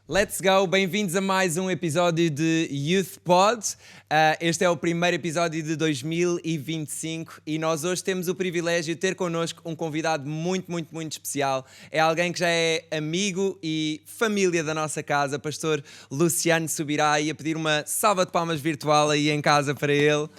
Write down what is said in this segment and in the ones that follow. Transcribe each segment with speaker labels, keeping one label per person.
Speaker 1: Let's go! Bem-vindos a mais um episódio de Youth Pod. Este é o primeiro episódio de 2025 e nós hoje temos o privilégio de ter connosco um convidado muito especial. É alguém que já é amigo e família da nossa casa, pastor Luciano Subirá, e a pedir uma salva de palmas virtual aí em casa para ele.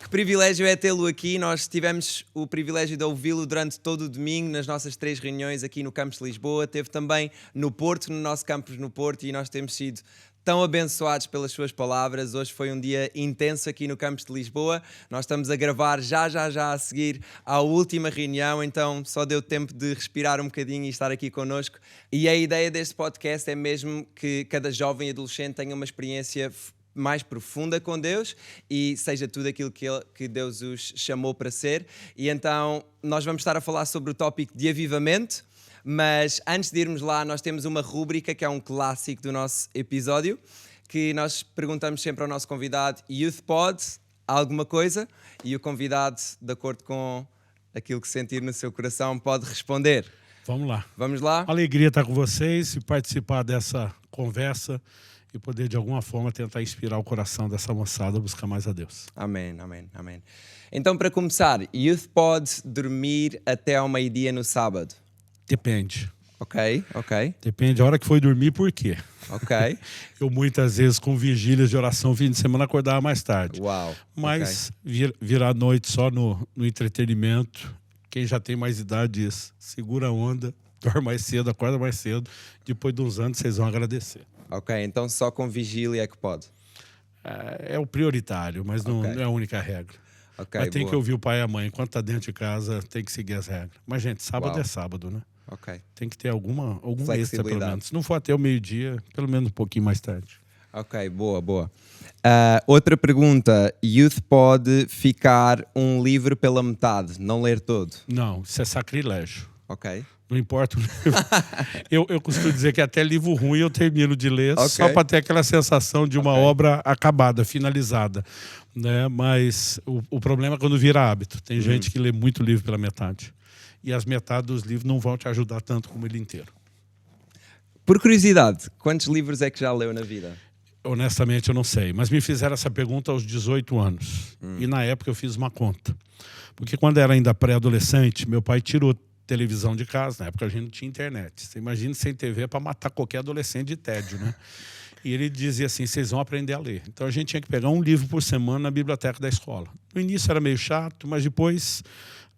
Speaker 1: Que privilégio é tê-lo aqui. Nós tivemos o privilégio de ouvi-lo durante todo o domingo nas nossas 3 reuniões aqui no campus de Lisboa. Teve também no Porto, no nosso campus no Porto, e nós temos sido tão abençoados pelas suas palavras. Hoje foi um dia intenso aqui no campus de Lisboa. Nós estamos a gravar já a seguir à última reunião, então só deu tempo de respirar um bocadinho e estar aqui connosco. E a ideia deste podcast é mesmo que cada jovem e adolescente tenha uma experiência mais profunda com Deus e seja tudo aquilo que Deus os chamou para ser. E então nós vamos estar a falar sobre o tópico de avivamento, mas antes de irmos lá, nós temos uma rúbrica que é um clássico do nosso episódio, que nós perguntamos sempre ao nosso convidado: Youth Pod, alguma coisa? E o convidado, de acordo com aquilo que sentir no seu coração, pode responder.
Speaker 2: Vamos lá.
Speaker 1: Vamos lá?
Speaker 2: Alegria estar com vocês e participar dessa conversa e poder, de alguma forma, tentar inspirar o coração dessa moçada a buscar mais a Deus.
Speaker 1: Amém. Então, para começar, Youth pode dormir até ao meio-dia no sábado?
Speaker 2: Depende.
Speaker 1: Ok.
Speaker 2: Depende da hora que foi dormir, por quê?
Speaker 1: Ok.
Speaker 2: Eu, muitas vezes, com vigílias de oração, fim de semana, acordava mais tarde.
Speaker 1: Uau.
Speaker 2: Mas virar a noite só no entretenimento, quem já tem mais idade diz, segura a onda, dorme mais cedo, acorda mais cedo. Depois de uns anos, vocês vão agradecer.
Speaker 1: Ok, então só com vigília é que pode?
Speaker 2: É o prioritário, mas não é a única regra.
Speaker 1: Okay,
Speaker 2: mas tem que ouvir o pai e a mãe. Enquanto está dentro de casa, tem que seguir as regras. Mas, gente, sábado é sábado, né?
Speaker 1: Ok.
Speaker 2: Tem que ter algum extra, pelo menos. Se não for até o meio-dia, pelo menos um pouquinho mais tarde.
Speaker 1: Ok, boa. Outra pergunta. Youth pode ficar um livro pela metade, não ler todo?
Speaker 2: Não, isso é sacrilégio.
Speaker 1: Ok.
Speaker 2: Não importa o livro. eu costumo dizer que até livro ruim eu termino de ler, só para ter aquela sensação de uma obra acabada, finalizada. Né? Mas o problema é quando vira hábito. Tem gente que lê muito livro pela metade. E as metades dos livros não vão te ajudar tanto como ele inteiro.
Speaker 1: Por curiosidade, quantos livros é que já leu na vida?
Speaker 2: Honestamente, eu não sei. Mas me fizeram essa pergunta aos 18 anos. E na época eu fiz uma conta. Porque quando eu era ainda pré-adolescente, meu pai tirou televisão de casa. Na época a gente não tinha internet. Você imagina sem TV para matar qualquer adolescente de tédio, né? E ele dizia assim: vocês vão aprender a ler. Então a gente tinha que pegar um livro por semana na biblioteca da escola. No início era meio chato, mas depois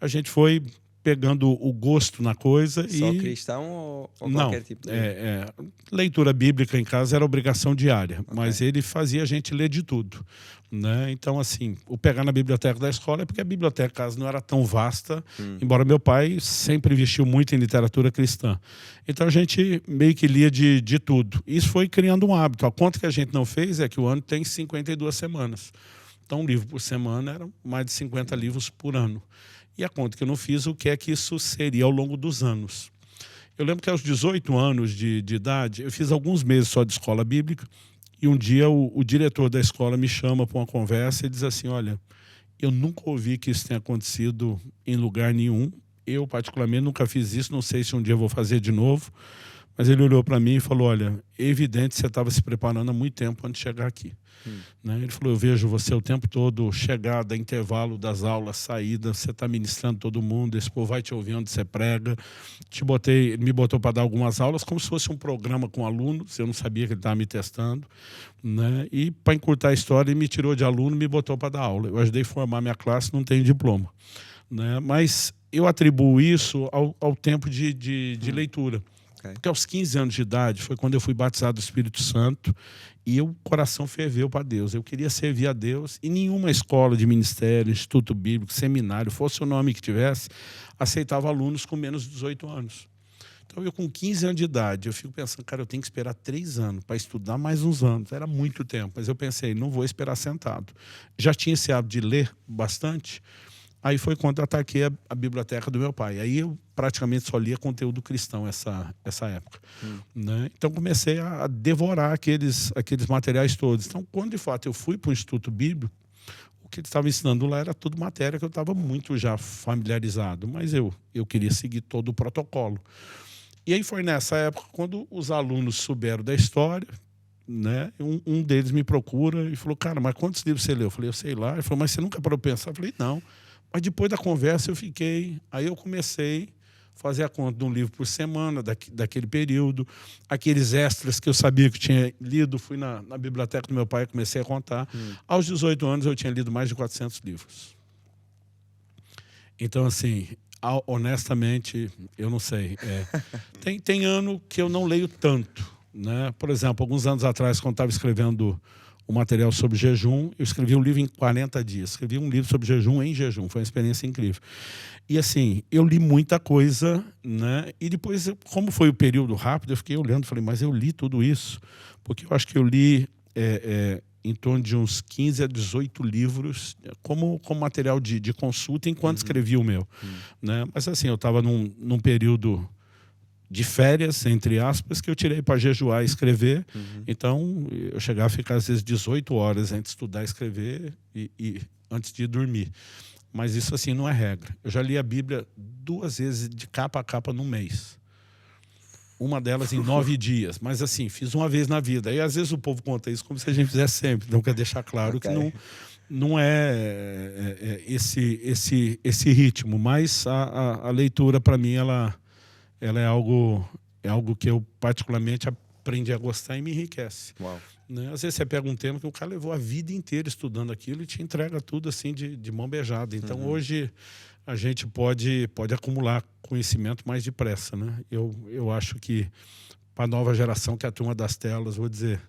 Speaker 2: a gente foi pegando o gosto na coisa.
Speaker 1: Só cristão ou qualquer tipo de livro?
Speaker 2: Leitura bíblica em casa era obrigação diária, mas ele fazia a gente ler de tudo. Né? Então, assim, o pegar na biblioteca da escola é porque a biblioteca em casa não era tão vasta, embora meu pai sempre investiu muito em literatura cristã. Então a gente meio que lia de tudo. Isso foi criando um hábito. A conta que a gente não fez é que o ano tem 52 semanas. Então, um livro por semana eram mais de 50 livros por ano. E a conta que eu não fiz, o que é que isso seria ao longo dos anos. Eu lembro que aos 18 anos de idade, eu fiz alguns meses só de escola bíblica, e um dia o diretor da escola me chama para uma conversa e diz assim: olha, eu nunca ouvi que isso tenha acontecido em lugar nenhum. Eu, particularmente, nunca fiz isso, não sei se um dia eu vou fazer de novo. Mas ele olhou para mim e falou: olha, é evidente que você estava se preparando há muito tempo antes de chegar aqui. Né? Ele falou: eu vejo você o tempo todo, chegada, intervalo das aulas, saída, você está ministrando todo mundo, esse povo vai te ouvir onde você prega. Ele me botou para dar algumas aulas, como se fosse um programa com alunos, eu não sabia que ele estava me testando. Né? E, para encurtar a história, ele me tirou de aluno e me botou para dar aula. Eu ajudei a formar minha classe, não tenho diploma. Né? Mas eu atribuo isso ao tempo de leitura. Porque aos 15 anos de idade foi quando eu fui batizado do Espírito Santo e o coração ferveu para Deus. Eu queria servir a Deus e nenhuma escola de ministério, instituto bíblico, seminário, fosse o nome que tivesse, aceitava alunos com menos de 18 anos. Então eu com 15 anos de idade, eu fico pensando, cara, eu tenho que esperar 3 anos para estudar mais uns anos. Era muito tempo, mas eu pensei, não vou esperar sentado. Já tinha esse hábito de ler bastante. Aí foi quando eu ataquei a biblioteca do meu pai. Aí eu praticamente só lia conteúdo cristão essa época. Né? Então comecei a devorar aqueles materiais todos. Então, quando de fato eu fui para o Instituto Bíblico, o que eles estavam ensinando lá era tudo matéria que eu estava muito já familiarizado. Mas eu queria seguir todo o protocolo. E aí foi nessa época quando os alunos souberam da história, né? Um deles me procura e falou, cara, mas quantos livros você leu? Eu falei, eu sei lá. Ele falou, mas você nunca parou para pensar? Eu falei, não. Mas depois da conversa eu fiquei... Aí eu comecei a fazer a conta de um livro por semana, daquele período. Aqueles extras que eu sabia que eu tinha lido, fui na biblioteca do meu pai e comecei a contar. Aos 18 anos eu tinha lido mais de 400 livros. Então, assim, honestamente, eu não sei. Tem ano que eu não leio tanto, né? Por exemplo, alguns anos atrás, quando estava escrevendo o material sobre jejum, eu escrevi um livro em 40 dias. Escrevi um livro sobre jejum em jejum. Foi uma experiência incrível. E assim, eu li muita coisa, né? E depois, como foi o período rápido, eu fiquei olhando e falei, mas eu li tudo isso? Porque eu acho que eu li em torno de uns 15 a 18 livros como material de consulta enquanto escrevi o meu. Né? Mas assim, eu estava num período de férias, entre aspas, que eu tirei para jejuar e escrever. Então, eu chegava a ficar, às vezes, 18 horas entre estudar e escrever e antes de ir dormir. Mas isso, assim, não é regra. Eu já li a Bíblia 2 vezes, de capa a capa, num mês. Uma delas em 9 dias. Mas, assim, fiz uma vez na vida. E, às vezes, o povo conta isso como se a gente fizesse sempre. Então, quer deixar claro que não é esse ritmo. Mas a leitura, para mim, ela é algo que eu particularmente aprendi a gostar e me enriquece.
Speaker 1: Uau.
Speaker 2: Né? Às vezes você pega um tema que o cara levou a vida inteira estudando aquilo e te entrega tudo assim de mão beijada. Então hoje a gente pode acumular conhecimento mais depressa. Né? Eu acho que para a nova geração, que é a turma das telas, vou dizer,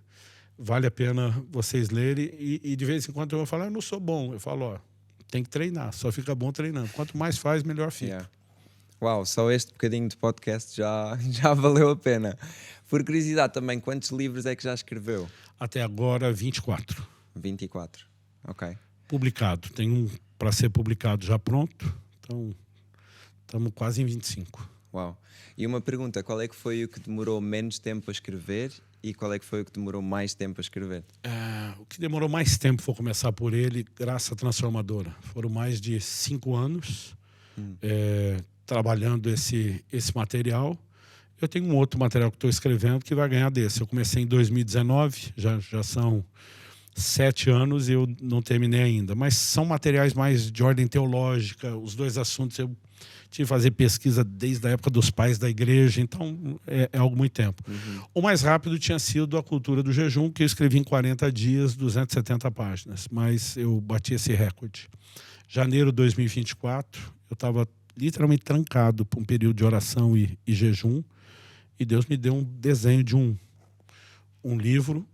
Speaker 2: vale a pena vocês lerem e de vez em quando eu vou falar, eu não sou bom. Eu falo, ó, tem que treinar, só fica bom treinando. Quanto mais faz, melhor fica.
Speaker 1: Yeah. Uau, só este bocadinho de podcast já valeu a pena. Por curiosidade também, quantos livros é que já escreveu?
Speaker 2: Até agora, 24.
Speaker 1: 24, ok.
Speaker 2: Publicado. Tem um para ser publicado já pronto. Então, estamos quase em 25.
Speaker 1: Uau. E uma pergunta, qual é que foi o que demorou menos tempo a escrever e qual é que foi o que demorou mais tempo a escrever?
Speaker 2: O que demorou mais tempo, vou começar por ele, Graça Transformadora. Foram mais de 5 anos. Trabalhando esse material. Eu tenho um outro material que estou escrevendo que vai ganhar desse. Eu comecei em 2019, já são 7 anos e eu não terminei ainda. Mas são materiais mais de ordem teológica. Os 2 assuntos eu tive que fazer pesquisa desde a época dos pais da igreja, então é algo muito tempo. O mais rápido tinha sido A Cultura do Jejum, que eu escrevi em 40 dias, 270 páginas. Mas eu bati esse recorde. Janeiro de 2024, eu estava literalmente trancado por um período de oração e jejum, e Deus me deu um desenho de um livro,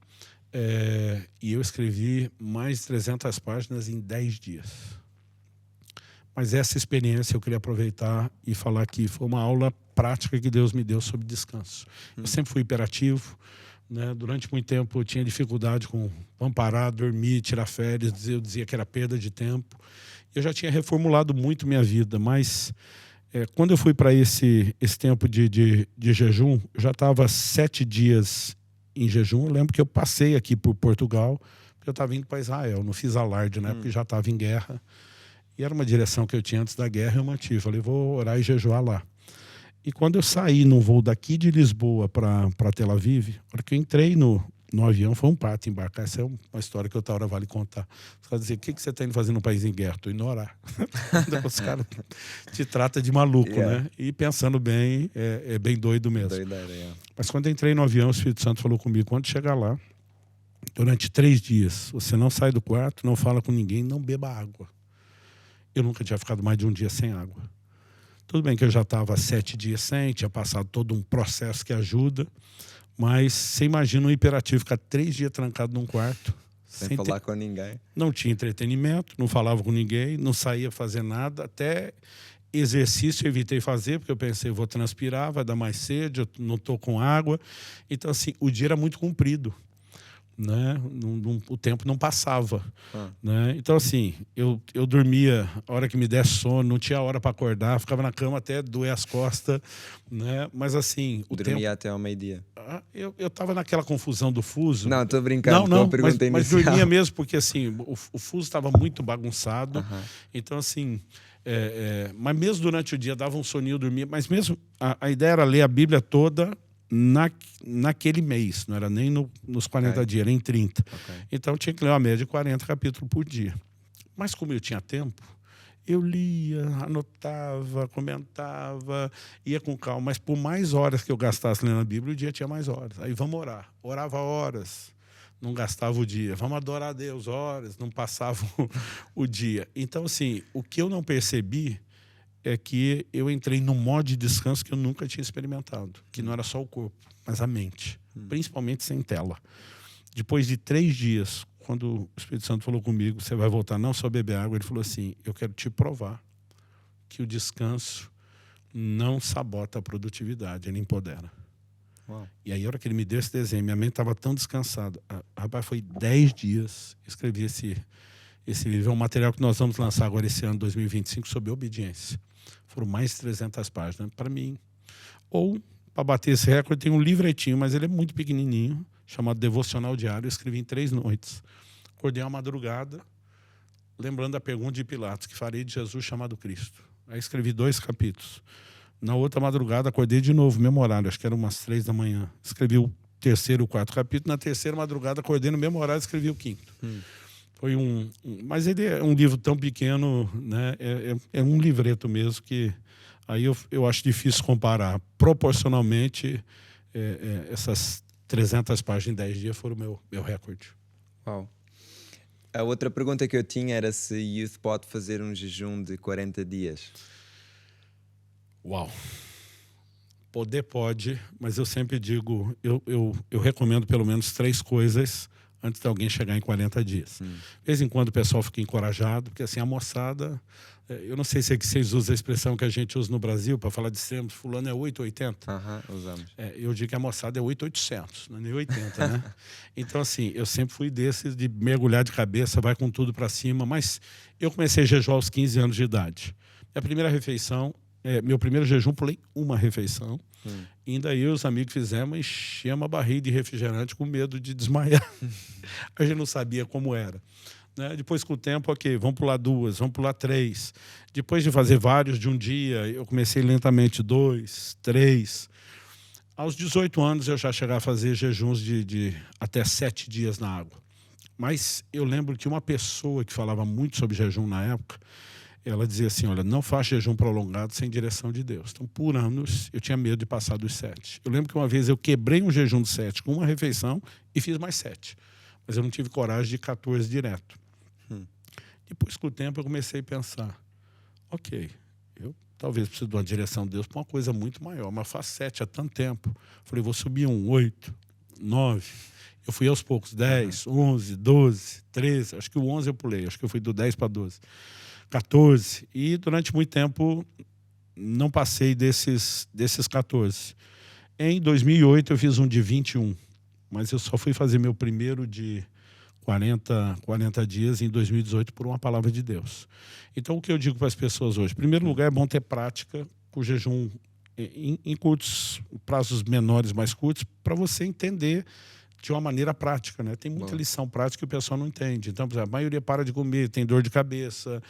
Speaker 2: e eu escrevi mais de 300 páginas em 10 dias. Mas essa experiência eu queria aproveitar e falar que foi uma aula prática que Deus me deu sobre descanso. Eu sempre fui hiperativo, né? Durante muito tempo eu tinha dificuldade com parar, dormir, tirar férias, eu dizia que era perda de tempo. Eu já tinha reformulado muito minha vida, mas quando eu fui para esse tempo de jejum, eu já estava 7 dias em jejum. Eu lembro que eu passei aqui por Portugal, porque eu estava indo para Israel. Não fiz alarde, né? Porque já estava em guerra. E era uma direção que eu tinha antes da guerra, eu mantive. Falei, vou orar e jejuar lá. E quando eu saí no voo daqui de Lisboa para Tel Aviv, na hora que eu entrei no avião, foi um parto embarcar. Essa é uma história que outra hora vale contar. Os caras dizem, o que você está indo fazer num país em guerra? Estou indo orar. Os caras te tratam de maluco, né? E pensando bem, é bem doido mesmo.
Speaker 1: Doideira.
Speaker 2: Mas quando eu entrei no avião, o Espírito Santo falou comigo, quando chegar lá, durante 3 dias, você não sai do quarto, não fala com ninguém, não beba água. Eu nunca tinha ficado mais de um dia sem água. Tudo bem que eu já estava 7 dias sem, tinha passado todo um processo que ajuda, mas você imagina um hiperativo ficar 3 dias trancado num quarto.
Speaker 1: Sem falar com ninguém.
Speaker 2: Não tinha entretenimento, não falava com ninguém, não saía fazer nada, até exercício eu evitei fazer, porque eu pensei, vou transpirar, vai dar mais sede, eu não estou com água. Então, assim, o dia era muito comprido. Né? O tempo não passava. Né? Então, assim, eu dormia a hora que me desse sono, não tinha hora para acordar, ficava na cama até doer as costas. Né? Mas, assim, o
Speaker 1: dormia
Speaker 2: tempo...
Speaker 1: até ao meio-dia.
Speaker 2: Eu estava naquela confusão do fuso.
Speaker 1: Não, estou brincando.
Speaker 2: Não, mas dormia mesmo, porque, assim, o fuso estava muito bagunçado. Então, assim, Mas mesmo durante o dia dava um soninho, eu dormia. Mas mesmo a ideia era ler a Bíblia toda naquele mês. Não era nem nos 40 dias, era em 30. Então tinha que ler uma média de 40 capítulos por dia. Mas como eu tinha tempo, eu lia, anotava, comentava, ia com calma. Mas por mais horas que eu gastasse lendo a Bíblia, o dia tinha mais horas. Aí vamos orar. Orava horas, não gastava o dia. Vamos adorar a Deus horas, não passava o dia. Então, assim, o que eu não percebi é que eu entrei num modo de descanso que eu nunca tinha experimentado. Que não era só o corpo, mas a mente. Principalmente sem tela. Depois de 3 dias, quando o Espírito Santo falou comigo, você vai voltar não só beber água, ele falou assim, eu quero te provar que o descanso não sabota a produtividade, ele empodera.
Speaker 1: Uau.
Speaker 2: E aí, a hora que ele me deu esse desenho, minha mente estava tão descansada. Rapaz, foi 10 dias, escrevi esse livro. É um material que nós vamos lançar agora esse ano, 2025, sobre obediência. Foram mais de 300 páginas para mim. Ou, para bater esse recorde, tem um livretinho, mas ele é muito pequenininho, chamado Devocional Diário. Eu escrevi em 3 noites. Acordei uma madrugada, lembrando a pergunta de Pilatos, que farei de Jesus chamado Cristo. Aí escrevi 2 capítulos. Na outra madrugada, acordei de novo, mesmo horário, acho que era umas 3 da manhã. Escrevi o 3º e o 4º capítulo. Na terceira madrugada, acordei no mesmo horário e escrevi o 5º. Foi mas ele é um livro tão pequeno, né? É um livreto mesmo que aí eu acho difícil comparar. Proporcionalmente, essas 300 páginas em 10 dias foram o meu recorde.
Speaker 1: Uau. A outra pergunta que eu tinha era se Youth pode fazer um jejum de 40 dias.
Speaker 2: Uau. Poder pode, mas eu sempre digo, eu recomendo pelo menos 3 coisas antes de alguém chegar em 40 dias. De vez em quando o pessoal fica encorajado, porque assim, a moçada, eu não sei se é que vocês usam a expressão que a gente usa no Brasil para falar de extremos, fulano é 880.
Speaker 1: Usamos.
Speaker 2: Eu digo que a moçada é 8800, não é nem 80, né? Então, assim, eu sempre fui desses de mergulhar de cabeça, vai com tudo para cima, mas eu comecei a jejuar aos 15 anos de idade. Minha primeira refeição, meu primeiro jejum, pulei uma refeição. Ainda eu e os amigos fizemos, enchemos a barriga de refrigerante com medo de desmaiar. A gente não sabia como era. Né? Depois, com o tempo, ok, vamos pular 2, vamos pular 3. Depois de fazer vários de um dia, eu comecei lentamente 2, 3. Aos 18 anos, eu já chegava a fazer jejuns de até 7 dias na água. Mas eu lembro que uma pessoa que falava muito sobre jejum na época, ela dizia assim, olha, não faça jejum prolongado sem direção de Deus. Então, por anos, eu tinha medo de passar dos 7. Eu lembro que uma vez eu quebrei um jejum de 7 com uma refeição e fiz mais 7. Mas eu não tive coragem de 14 direto. Depois, com o tempo, eu comecei a pensar, ok, eu talvez precise de uma direção de Deus para uma coisa muito maior, mas faço 7 há tanto tempo. Falei, vou subir 8, 9. Eu fui aos poucos, 10, 11, 12, 13. Acho que o 11 eu pulei, acho que eu fui do 10 para 12. 14, e durante muito tempo não passei desses 14. Em 2008 eu fiz um de 21, mas eu só fui fazer meu primeiro de 40 dias em 2018 por uma palavra de Deus. Então o que eu digo para as pessoas hoje? Em primeiro lugar, é bom ter prática com jejum em curtos, prazos menores, mais curtos, para você entender de uma maneira prática, né? Tem muita lição prática que o pessoal não entende. Então, por exemplo, a maioria para de comer, tem dor de cabeça,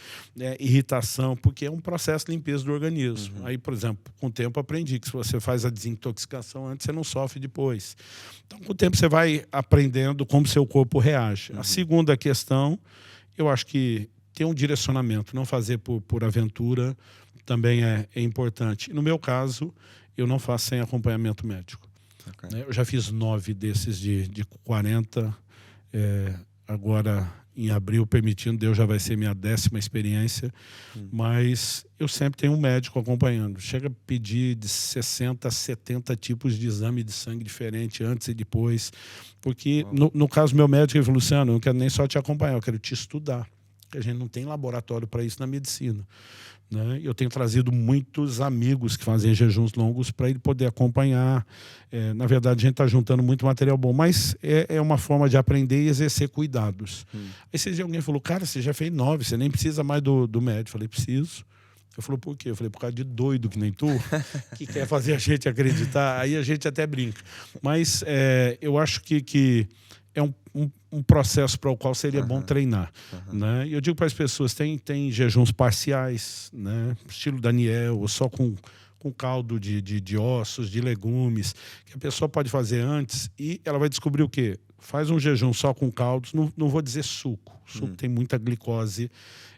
Speaker 2: irritação, porque é um processo de limpeza do organismo. Aí, por exemplo, com o tempo aprendi que se você faz a desintoxicação antes, você não sofre depois. Então, com o tempo você vai aprendendo como seu corpo reage. A segunda questão, eu acho que ter um direcionamento, não fazer por aventura, também é importante. No meu caso, eu não faço sem acompanhamento médico. Okay. Eu já fiz 9 desses de 40. Agora, em abril, permitindo, Deus já vai ser minha 10ª experiência. Mas eu sempre tenho um médico acompanhando. Chega a pedir de 60 a 70 tipos de exame de sangue diferente, antes e depois. Porque, no caso, meu médico, ele falou, Luciano, eu não quero nem só te acompanhar, eu quero te estudar. Porque a gente não tem laboratório para isso na medicina. Né? Eu tenho trazido muitos amigos que fazem jejuns longos para ele poder acompanhar. Na verdade, a gente está juntando muito material bom, mas é uma forma de aprender e exercer cuidados. Aí esse dia alguém falou, cara, você já fez 9, você nem precisa mais do médico. Eu falei, preciso. Eu falei, por quê? Eu falei, por causa de doido que nem tu, que quer fazer a gente acreditar. Aí a gente até brinca. Mas eu acho que é um processo para o qual seria bom treinar. Né? E eu digo para as pessoas, tem jejuns parciais, né? Estilo Daniel, ou só com caldo de ossos, de legumes, que a pessoa pode fazer antes e ela vai descobrir o quê? Faz um jejum só com caldos, não vou dizer suco. Suco tem muita glicose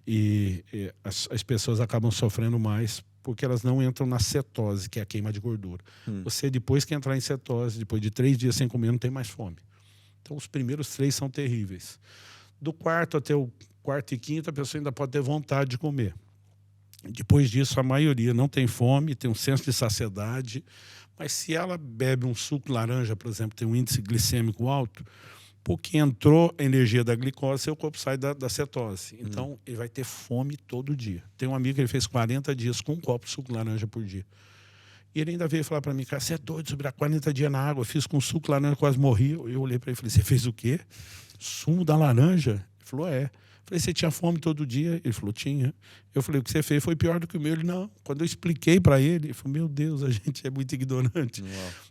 Speaker 2: e as pessoas acabam sofrendo mais porque elas não entram na cetose, que é a queima de gordura. Você, depois que entrar em cetose, depois de 3 dias sem comer, não tem mais fome. Então, os primeiros 3 são terríveis. Do quarto até o quarto e quinto, a pessoa ainda pode ter vontade de comer. Depois disso, a maioria não tem fome, tem um senso de saciedade, mas se ela bebe um suco de laranja, por exemplo, tem um índice glicêmico alto, porque entrou a energia da glicose, seu corpo sai da cetose. Então, ele vai ter fome todo dia. Tem um amigo que ele fez 40 dias com um copo de suco de laranja por dia. E ele ainda veio falar para mim, cara, você é doido, sobrar 40 dias na água, eu fiz com suco de laranja, quase morri. Eu olhei para ele e falei, você fez o quê? Sumo da laranja? Ele falou, é. Eu falei, você tinha fome todo dia? Ele falou, tinha. Eu falei, o que você fez foi pior do que o meu. Ele, não. Quando eu expliquei para ele, ele falou, meu Deus, a gente é muito ignorante.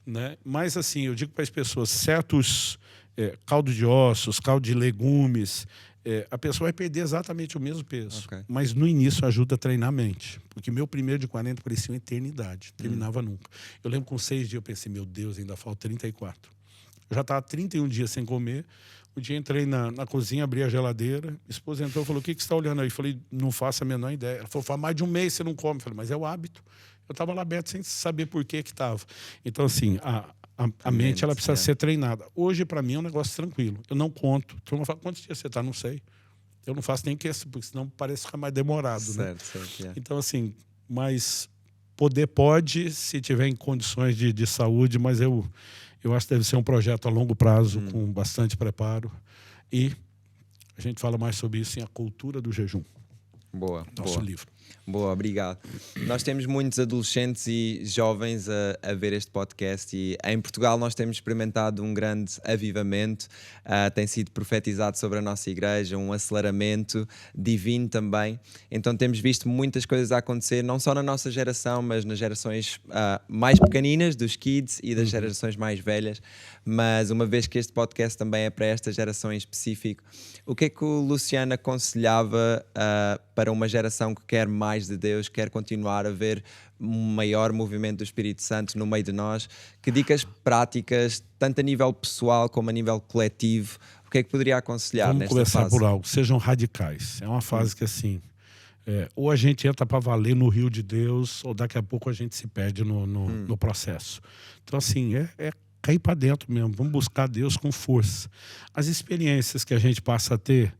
Speaker 2: Né? Mas, assim, eu digo para as pessoas, certos caldo de ossos, caldo de legumes, a pessoa vai perder exatamente o mesmo peso. Mas, no início, ajuda a treinar a mente. Porque meu primeiro de 40 parecia uma eternidade. Terminava nunca. Eu lembro com 6 dias, eu pensei, meu Deus, ainda falta 34. Eu já estava 31 dias sem comer. Um dia entrei na cozinha, abri a geladeira, a esposa entrou e falou, o que você está olhando aí? Eu falei, não faço a menor ideia. Ela falou, faz mais de um mês você não come. Eu falei, mas é o hábito. Eu estava lá aberto sem saber por que estava. Então, assim, a mente ela precisa ser treinada. Hoje, para mim, é um negócio tranquilo. Eu não conto. Tu não fala, quantos dias você está? Não sei. Eu não faço nem questão, porque senão parece ficar mais demorado.
Speaker 1: Certo,
Speaker 2: né?
Speaker 1: certo.
Speaker 2: Então, assim, mas poder pode, se tiver em condições de saúde, mas eu acho que deve ser um projeto a longo prazo, com bastante preparo. E a gente fala mais sobre isso em A Cultura do Jejum.
Speaker 1: Boa.
Speaker 2: Nosso livro.
Speaker 1: Boa, obrigado. Nós temos muitos adolescentes e jovens a ver este podcast e em Portugal nós temos experimentado um grande avivamento, tem sido profetizado sobre a nossa igreja, um aceleramento divino também. Então temos visto muitas coisas a acontecer, não só na nossa geração, mas nas gerações mais pequeninas, dos kids e das gerações mais velhas. Mas uma vez que este podcast também é para esta geração em específico, o que é que o Luciano aconselhava para uma geração que quer mais de Deus, quer continuar a ver um maior movimento do Espírito Santo no meio de nós? Que dicas práticas, tanto a nível pessoal como a nível coletivo, o que é que poderia aconselhar nesta fase?
Speaker 2: Vamos começar por algo, sejam radicais. É uma fase que, assim, ou a gente entra para valer no rio de Deus, ou daqui a pouco a gente se perde no processo. Então, assim, é cair para dentro mesmo, vamos buscar Deus com força. As experiências que a gente passa a ter,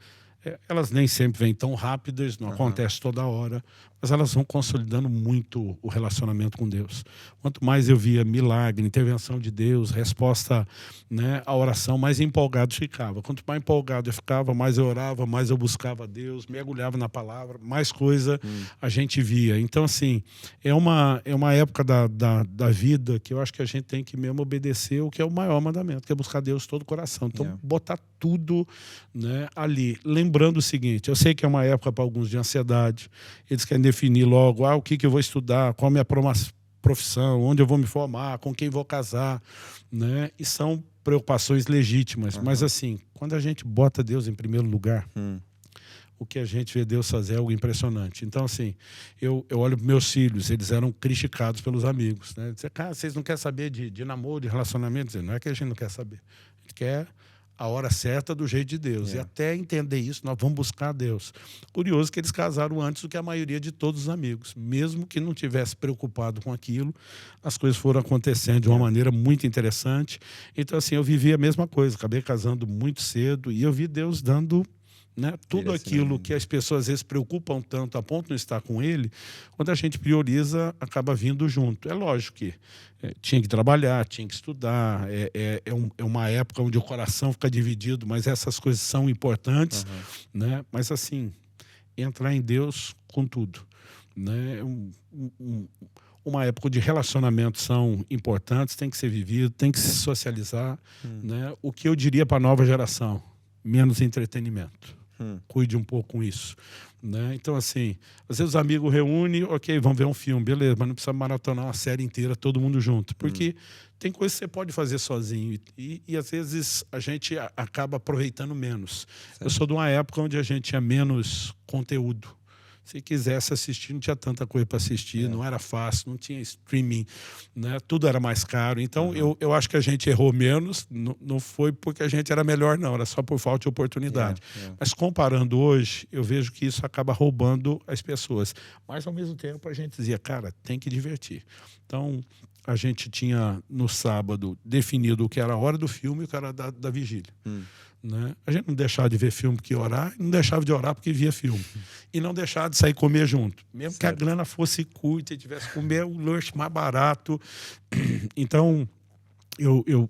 Speaker 2: elas nem sempre vêm tão rápidas, não acontece toda hora, mas elas vão consolidando muito o relacionamento com Deus. Quanto mais eu via milagre, intervenção de Deus, resposta, né, à oração, mais empolgado ficava. Quanto mais empolgado eu ficava, mais eu orava, mais eu buscava Deus, mergulhava na palavra, mais coisa a gente via. Então, assim, é uma época da vida que eu acho que a gente tem que mesmo obedecer o que é o maior mandamento, que é buscar Deus todo o coração. Então, botar tudo, né, ali. Lembrando o seguinte, eu sei que é uma época para alguns de ansiedade, eles querem definir logo o que eu vou estudar, qual a minha profissão, onde eu vou me formar, com quem vou casar, né? E são preocupações legítimas. Mas, assim, quando a gente bota Deus em primeiro lugar, o que a gente vê Deus fazer é algo impressionante. Então, assim, eu olho para meus filhos, eles eram criticados pelos amigos, né? Dizer, cara, vocês não querem saber de namoro, de relacionamento? Dizer, não é que a gente não quer saber. A gente quer a hora certa do jeito de Deus. E até entender isso, nós vamos buscar Deus. Curioso que eles casaram antes do que a maioria de todos os amigos. Mesmo que não tivesse preocupado com aquilo, as coisas foram acontecendo de uma maneira muito interessante. Então, assim, eu vivi a mesma coisa. Acabei casando muito cedo e eu vi Deus dando, né, tudo aquilo que as pessoas às vezes preocupam tanto a ponto de não estar com ele, quando a gente prioriza, acaba vindo junto. É lógico que tinha que trabalhar, tinha que estudar, é uma época onde o coração fica dividido, mas essas coisas são importantes, né? Mas, assim, entrar em Deus com tudo, né? Uma época de relacionamentos são importantes, tem que ser vivido, tem que se socializar, né? O que eu diria para a nova geração? Menos entretenimento. Cuide um pouco com isso, né? Então, assim, às vezes os amigos reúnem, ok, vamos ver um filme, beleza, mas não precisa maratonar uma série inteira, todo mundo junto, porque tem coisas que você pode fazer sozinho e às vezes a gente acaba aproveitando menos. Certo. Eu sou de uma época onde a gente tinha menos conteúdo. Se quisesse assistir, não tinha tanta coisa para assistir, não era fácil, não tinha streaming, né? Tudo era mais caro. Então, eu acho que a gente errou menos, não foi porque a gente era melhor, não, era só por falta de oportunidade. Mas comparando hoje, eu vejo que isso acaba roubando as pessoas. Mas, ao mesmo tempo, a gente dizia, cara, tem que divertir. Então, a gente tinha, no sábado, definido o que era a hora do filme e o que era da vigília. Né? A gente não deixava de ver filme porque ia orar, e não deixava de orar porque via filme. E não deixava de sair comer junto. Mesmo que a grana fosse curta e tivesse que comer o lanche mais barato. Então, eu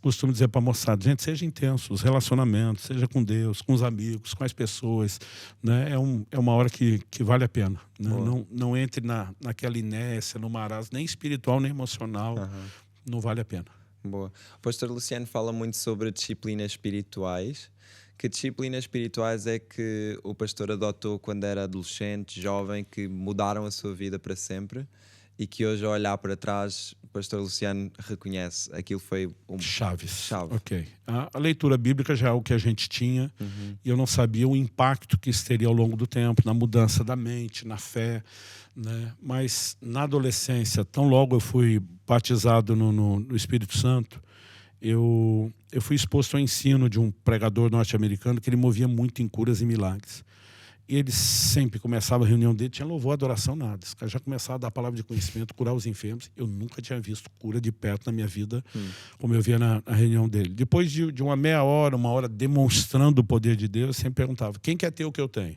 Speaker 2: costumo dizer para a moçada, gente, seja intenso, os relacionamentos, seja com Deus, com os amigos, com as pessoas. Né? É uma hora que vale a pena. Né? Não entre naquela inércia, no marasmo, nem espiritual, nem emocional. Não vale a pena.
Speaker 1: Boa. O pastor Luciano fala muito sobre disciplinas espirituais. Que disciplinas espirituais é que o pastor adotou quando era adolescente, jovem, que mudaram a sua vida para sempre e que hoje, ao olhar para trás, o pastor Luciano reconhece aquilo foi
Speaker 2: chave. Ok. A leitura bíblica já é o que a gente tinha e eu não sabia o impacto que isso teria ao longo do tempo, na mudança da mente, na fé. Né? Mas na adolescência, tão logo eu fui batizado no Espírito Santo, eu fui exposto ao ensino de um pregador norte-americano que ele movia muito em curas e milagres. E ele sempre começava a reunião dele, tinha louvor, adoração, nada. Esse cara já começava a dar a palavra de conhecimento, curar os enfermos. Eu nunca tinha visto cura de perto na minha vida, como eu via na reunião dele. Depois de uma meia hora, uma hora demonstrando o poder de Deus, eu sempre perguntava, quem quer ter o que eu tenho?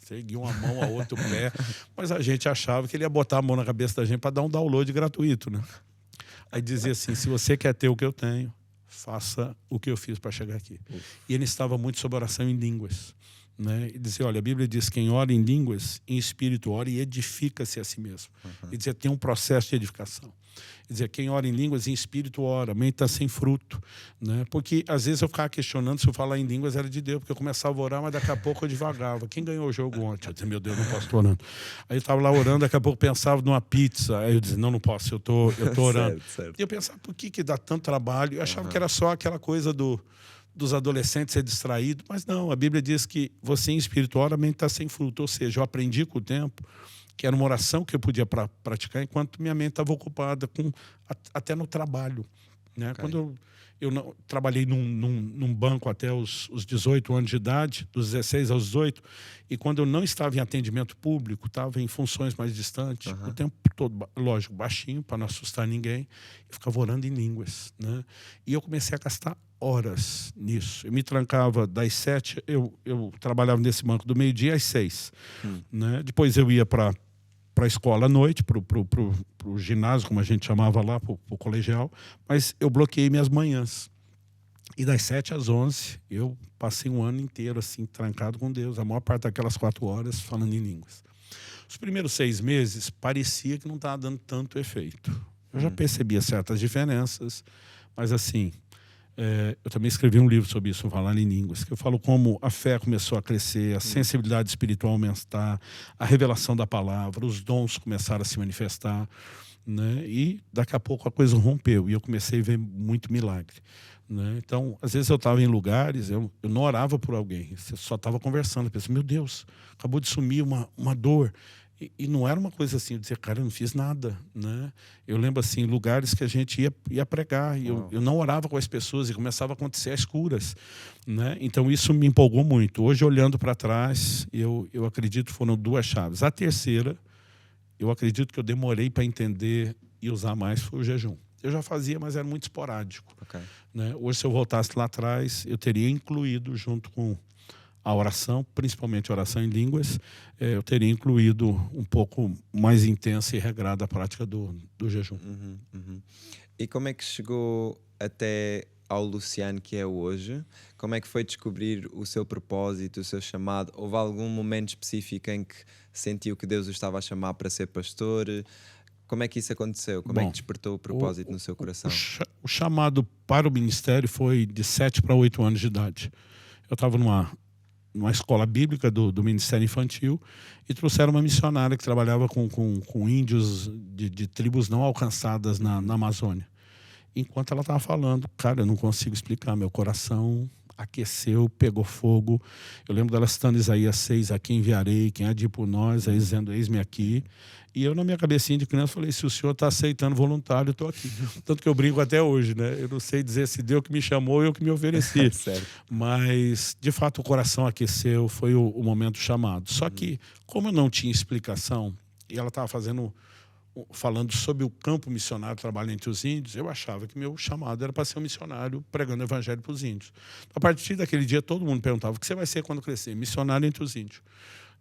Speaker 2: Seguia uma mão a outro pé, mas a gente achava que ele ia botar a mão na cabeça da gente para dar um download gratuito, né? Aí dizia assim, se você quer ter o que eu tenho, faça o que eu fiz para chegar aqui. E ele estava muito sobre oração em línguas. Né? E dizia, olha, a Bíblia diz quem ora em línguas, em espírito ora e edifica-se a si mesmo. E dizia, tem um processo de edificação. E dizia, quem ora em línguas, em espírito ora, a mente está sem fruto. Né? Porque às vezes eu ficava questionando se eu falar em línguas era de Deus, porque eu começava a orar, mas daqui a pouco eu devagava. Quem ganhou o jogo ontem? Eu dizia, meu Deus, não posso estar orando. Aí eu estava lá orando, daqui a pouco pensava numa pizza. Aí eu dizia, não posso, eu tô orando. certo. E eu pensava, por que dá tanto trabalho? Eu achava que era só aquela coisa dos adolescentes ser distraído, mas não, a Bíblia diz que você em espírito ora, a mente está sem fruto, ou seja, eu aprendi com o tempo que era uma oração que eu podia praticar enquanto minha mente estava ocupada até no trabalho. Né? Okay. Quando eu não, trabalhei num banco até os 18 anos de idade, dos 16 aos 18, e quando eu não estava em atendimento público, estava em funções mais distantes, o tempo todo, lógico, baixinho, para não assustar ninguém, eu ficava orando em línguas. Né? E eu comecei a gastar horas nisso. Eu me trancava das 7, eu trabalhava nesse banco do meio-dia às 6. Né? Depois eu ia para a escola à noite, para o ginásio, como a gente chamava lá, para o colegial, mas eu bloqueei minhas manhãs. E das 7 às 11, eu passei um ano inteiro assim, trancado com Deus, a maior parte daquelas 4 horas falando em línguas. Os primeiros 6 meses parecia que não estava dando tanto efeito. Eu já percebia certas diferenças, mas assim, eu também escrevi um livro sobre isso, Falando em Línguas, que eu falo como a fé começou a crescer, a sensibilidade espiritual aumentar, a revelação da palavra, os dons começaram a se manifestar, né? E daqui a pouco a coisa rompeu e eu comecei a ver muito milagre. Né? Então, às vezes eu estava em lugares, eu não orava por alguém, eu só estava conversando, eu pensei, meu Deus, acabou de sumir uma dor. E não era uma coisa assim, eu dizia, cara, eu não fiz nada. Né? Eu lembro assim, lugares que a gente ia pregar, e eu não orava com as pessoas e começava a acontecer as curas. Né? Então isso me empolgou muito. Hoje, olhando para trás, eu acredito que foram 2 chaves. A terceira, eu acredito que eu demorei para entender e usar mais, foi o jejum. Eu já fazia, mas era muito esporádico. Okay. Né? Hoje, se eu voltasse lá atrás, eu teria incluído junto com a oração, principalmente a oração em línguas, eu teria incluído um pouco mais intensa e regrada a prática do jejum.
Speaker 1: E como é que chegou até ao Luciano que é hoje? Como é que foi descobrir o seu propósito, o seu chamado? Houve algum momento específico em que sentiu que Deus o estava a chamar para ser pastor? Como é que isso aconteceu? Como é que despertou o propósito no seu coração?
Speaker 2: O chamado para o ministério foi de 7 para 8 anos de idade. Eu estava numa escola bíblica do Ministério Infantil e trouxeram uma missionária que trabalhava com índios de tribos não alcançadas na Amazônia. Enquanto ela estava falando, cara, eu não consigo explicar, meu coração aqueceu, pegou fogo. Eu lembro dela citando Isaías 6, a quem enviarei, quem há de ir por nós, aí dizendo, eis-me aqui. E eu, na minha cabecinha de criança, falei, se o senhor está aceitando voluntário, eu estou aqui. Tanto que eu brinco até hoje, né? Eu não sei dizer se Deus que me chamou ou eu que me ofereci.
Speaker 1: Sério.
Speaker 2: Mas, de fato, o coração aqueceu, foi o momento chamado. Só que, como eu não tinha explicação, e ela estava falando sobre o campo missionário, trabalho entre os índios, eu achava que meu chamado era para ser um missionário pregando o evangelho para os índios. A partir daquele dia, todo mundo perguntava, o que você vai ser quando crescer? Missionário entre os índios.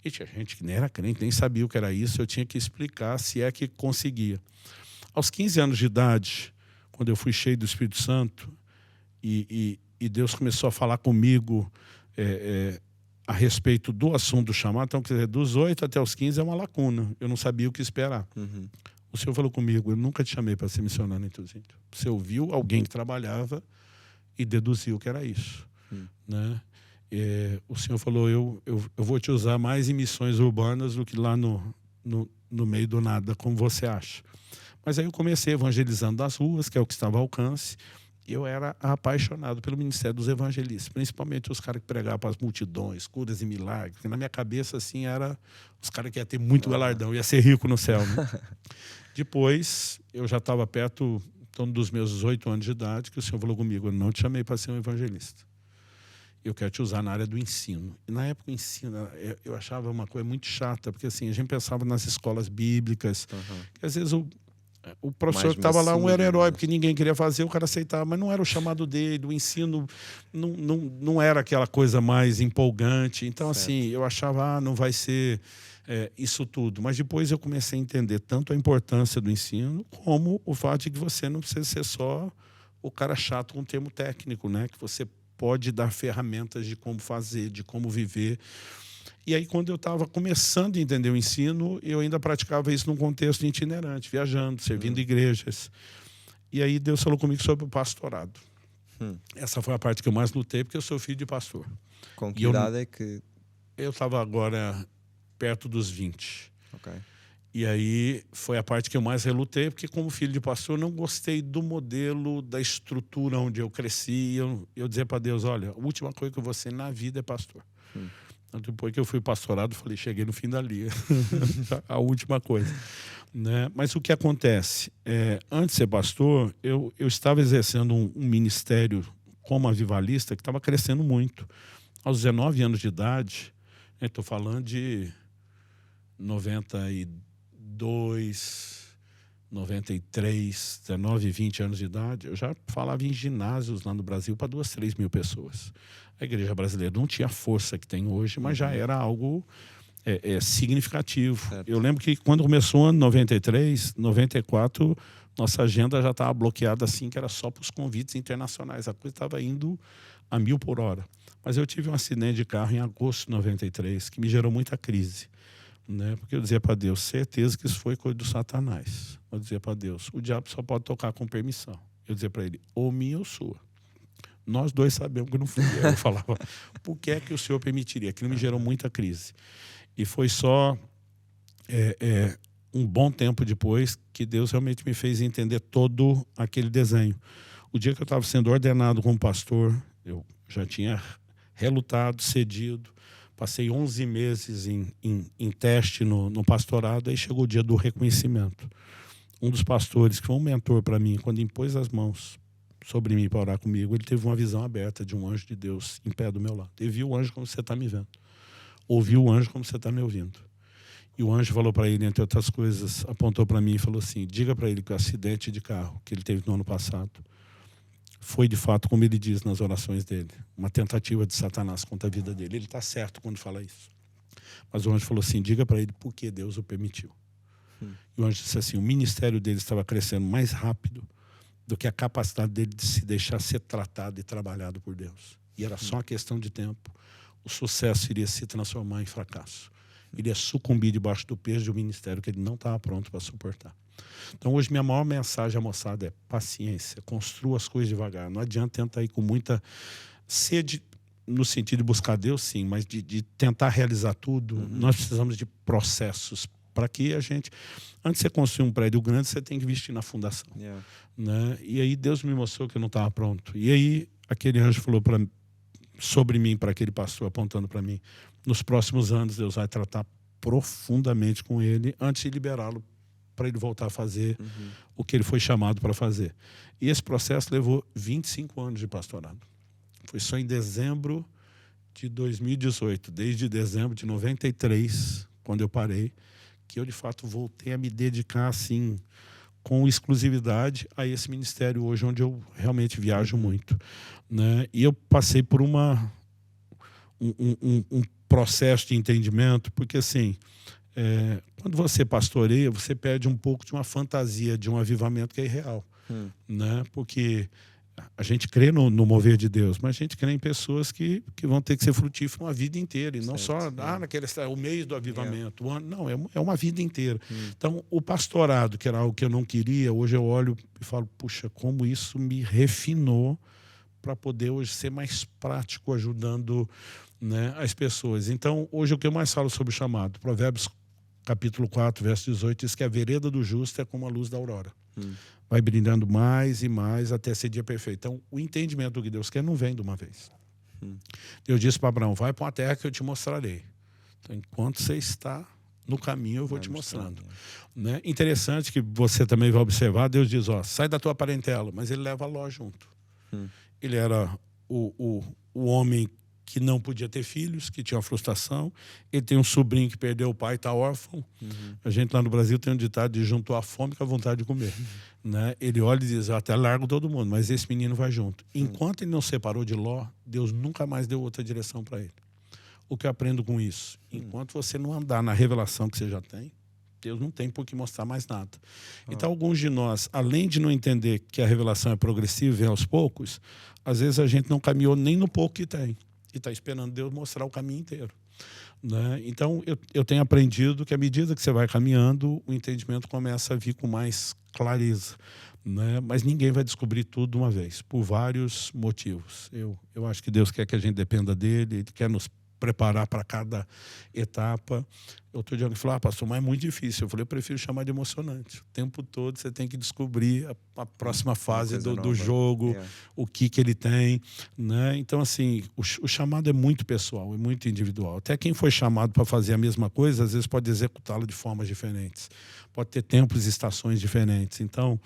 Speaker 2: E tinha gente que nem era crente, nem sabia o que era isso, eu tinha que explicar se é que conseguia. Aos 15 anos de idade, quando eu fui cheio do Espírito Santo, e Deus começou a falar comigo a respeito do assunto do chamado, então, quer dizer, dos 8 até os 15 é uma lacuna, eu não sabia o que esperar. O Senhor falou comigo, eu nunca te chamei para ser missionário entre os índios. Você ouviu alguém que trabalhava e deduziu que era isso. Né? O Senhor falou, eu vou te usar mais em missões urbanas do que lá no meio do nada, como você acha. Mas aí eu comecei evangelizando das ruas, que é o que estava ao alcance. Eu era apaixonado pelo ministério dos evangelistas, principalmente os caras que pregavam para as multidões, curas e milagres. Porque na minha cabeça, assim, era os caras que iam ter muito galardão, ia ser rico no céu. Né? Depois, eu já estava perto dos meus 18 anos de idade, que o Senhor falou comigo, eu não te chamei para ser um evangelista. Eu quero te usar na área do ensino. E na época o ensino, eu achava uma coisa muito chata, porque assim, a gente pensava nas escolas bíblicas, que às vezes o professor que estava lá era herói, porque ninguém queria fazer, o cara aceitava, mas não era o chamado dele, o ensino não era aquela coisa mais empolgante. Então, certo. Assim, eu achava, não vai ser isso tudo. Mas depois eu comecei a entender tanto a importância do ensino, como o fato de que você não precisa ser só o cara chato com um termo técnico, né? Que você pode dar ferramentas de como fazer, de como viver. E aí, quando eu estava começando a entender o ensino, eu ainda praticava isso num contexto itinerante, viajando, servindo igrejas. E aí Deus falou comigo sobre o pastorado. Essa foi a parte que eu mais lutei, porque eu sou filho de pastor.
Speaker 1: Com que idade é que...
Speaker 2: Eu estava agora perto dos 20.
Speaker 1: Okay.
Speaker 2: E aí foi a parte que eu mais relutei, porque como filho de pastor, não gostei do modelo, da estrutura onde eu cresci. Eu dizia para Deus, olha, a última coisa que eu vou ser na vida é pastor. Depois que eu fui pastorado, falei, cheguei no fim da linha. A última coisa. Né? Mas o que acontece? Antes de ser pastor, eu estava exercendo um ministério como avivalista que estava crescendo muito. Aos 19 anos de idade, estou falando de 92, 93, 19, 20 anos de idade, eu já falava em ginásios lá no Brasil para 2, 3 mil pessoas. A igreja brasileira não tinha a força que tem hoje, mas já era algo significativo. Certo. Eu lembro que quando começou o ano 93, 94, nossa agenda já estava bloqueada assim, que era só para os convites internacionais. A coisa estava indo a 1000 por hora. Mas eu tive um acidente de carro em agosto de 93, que me gerou muita crise. Né? Porque eu dizia para Deus, certeza que isso foi coisa do Satanás. Eu dizia para Deus, o diabo só pode tocar com permissão. Eu dizia para ele, ou minha ou sua. Nós dois sabemos que não foi. Eu falava, por que é que o Senhor permitiria? Aquilo me gerou muita crise. E foi só um bom tempo depois que Deus realmente me fez entender todo aquele desenho. O dia que eu estava sendo ordenado como pastor, eu já tinha relutado, cedido. Passei 11 meses em teste no pastorado, aí chegou o dia do reconhecimento. Um dos pastores, que foi um mentor para mim, quando impôs as mãos sobre mim para orar comigo, ele teve uma visão aberta de um anjo de Deus em pé do meu lado. Ele viu o anjo como você está me vendo. Ouviu o anjo como você está me ouvindo. E o anjo falou para ele, entre outras coisas, apontou para mim e falou assim, diga para ele que o acidente de carro que ele teve no ano passado foi, de fato, como ele diz nas orações dele, uma tentativa de Satanás contra a vida dele. Ele está certo quando fala isso. Mas o anjo falou assim, diga para ele por que Deus o permitiu. E o anjo disse assim, o ministério dele estava crescendo mais rápido do que a capacidade dele de se deixar ser tratado e trabalhado por Deus. E era só uma questão de tempo. O sucesso iria se transformar em fracasso. Ele ia sucumbir debaixo do peso de um ministério que ele não estava pronto para suportar. Então, hoje, minha maior mensagem à moçada é paciência, construa as coisas devagar. Não adianta tentar ir com muita sede, no sentido de buscar Deus, sim, mas de tentar realizar tudo. Nós precisamos de processos para que a gente... Antes de você construir um prédio grande, você tem que investir na fundação.
Speaker 1: Yeah.
Speaker 2: Né? E aí Deus me mostrou que eu não estava pronto. E aí aquele anjo falou sobre mim, para aquele pastor, apontando para mim, nos próximos anos Deus vai tratar profundamente com ele antes de liberá-lo para ele voltar a fazer o que ele foi chamado para fazer. E esse processo levou 25 anos de pastorado. Foi só em dezembro de 2018, desde dezembro de 93, quando eu parei, que eu de fato voltei a me dedicar assim, com exclusividade a esse ministério hoje, onde eu realmente viajo muito. Né? E eu passei por um processo de entendimento, porque assim, quando você pastoreia, você perde um pouco de uma fantasia, de um avivamento que é irreal. Né? Porque a gente crê no mover de Deus, mas a gente crê em pessoas que vão ter que ser frutíferas uma vida inteira, e não só o mês do avivamento, o ano, não, é uma vida inteira. Então, o pastorado, que era algo que eu não queria, hoje eu olho e falo, puxa, como isso me refinou para poder hoje ser mais prático, ajudando, né, as pessoas. Então, hoje o que eu mais falo sobre o chamado, Provérbios capítulo 4, verso 18, diz que a vereda do justo é como a luz da aurora. Vai brilhando mais e mais até ser dia perfeito. Então, o entendimento do que Deus quer não vem de uma vez. Deus disse para Abraão, vai para uma terra que eu te mostrarei. Então, enquanto você está no caminho, eu vou te mostrando. Né? Interessante que você também vai observar, Deus diz, sai da tua parentela, mas ele leva Ló junto. Ele era o homem que não podia ter filhos, que tinha uma frustração. Ele tem um sobrinho que perdeu o pai, está órfão. A gente lá no Brasil tem um ditado de juntou a fome com a vontade de comer. Né? Ele olha e diz, até largo todo mundo, mas esse menino vai junto. Enquanto ele não separou de Ló, Deus nunca mais deu outra direção para ele. O que eu aprendo com isso? Enquanto você não andar na revelação que você já tem, Deus não tem por que mostrar mais nada. Então, alguns de nós, além de não entender que a revelação é progressiva e vem aos poucos, às vezes a gente não caminhou nem no pouco que tem. E está esperando Deus mostrar o caminho inteiro. Né? Então, eu tenho aprendido que à medida que você vai caminhando, o entendimento começa a vir com mais clareza. Né? Mas ninguém vai descobrir tudo de uma vez, por vários motivos. Eu acho que Deus quer que a gente dependa dele, Ele quer nos preparar para cada etapa. Outro dia ele falou, pastor, mas é muito difícil. Eu falei, eu prefiro chamar de emocionante. O tempo todo você tem que descobrir a próxima fase do jogo, o que ele tem. Né? Então, assim, o chamado é muito pessoal, é muito individual. Até quem foi chamado para fazer a mesma coisa, às vezes pode executá-lo de formas diferentes. Pode ter tempos e estações diferentes. Então,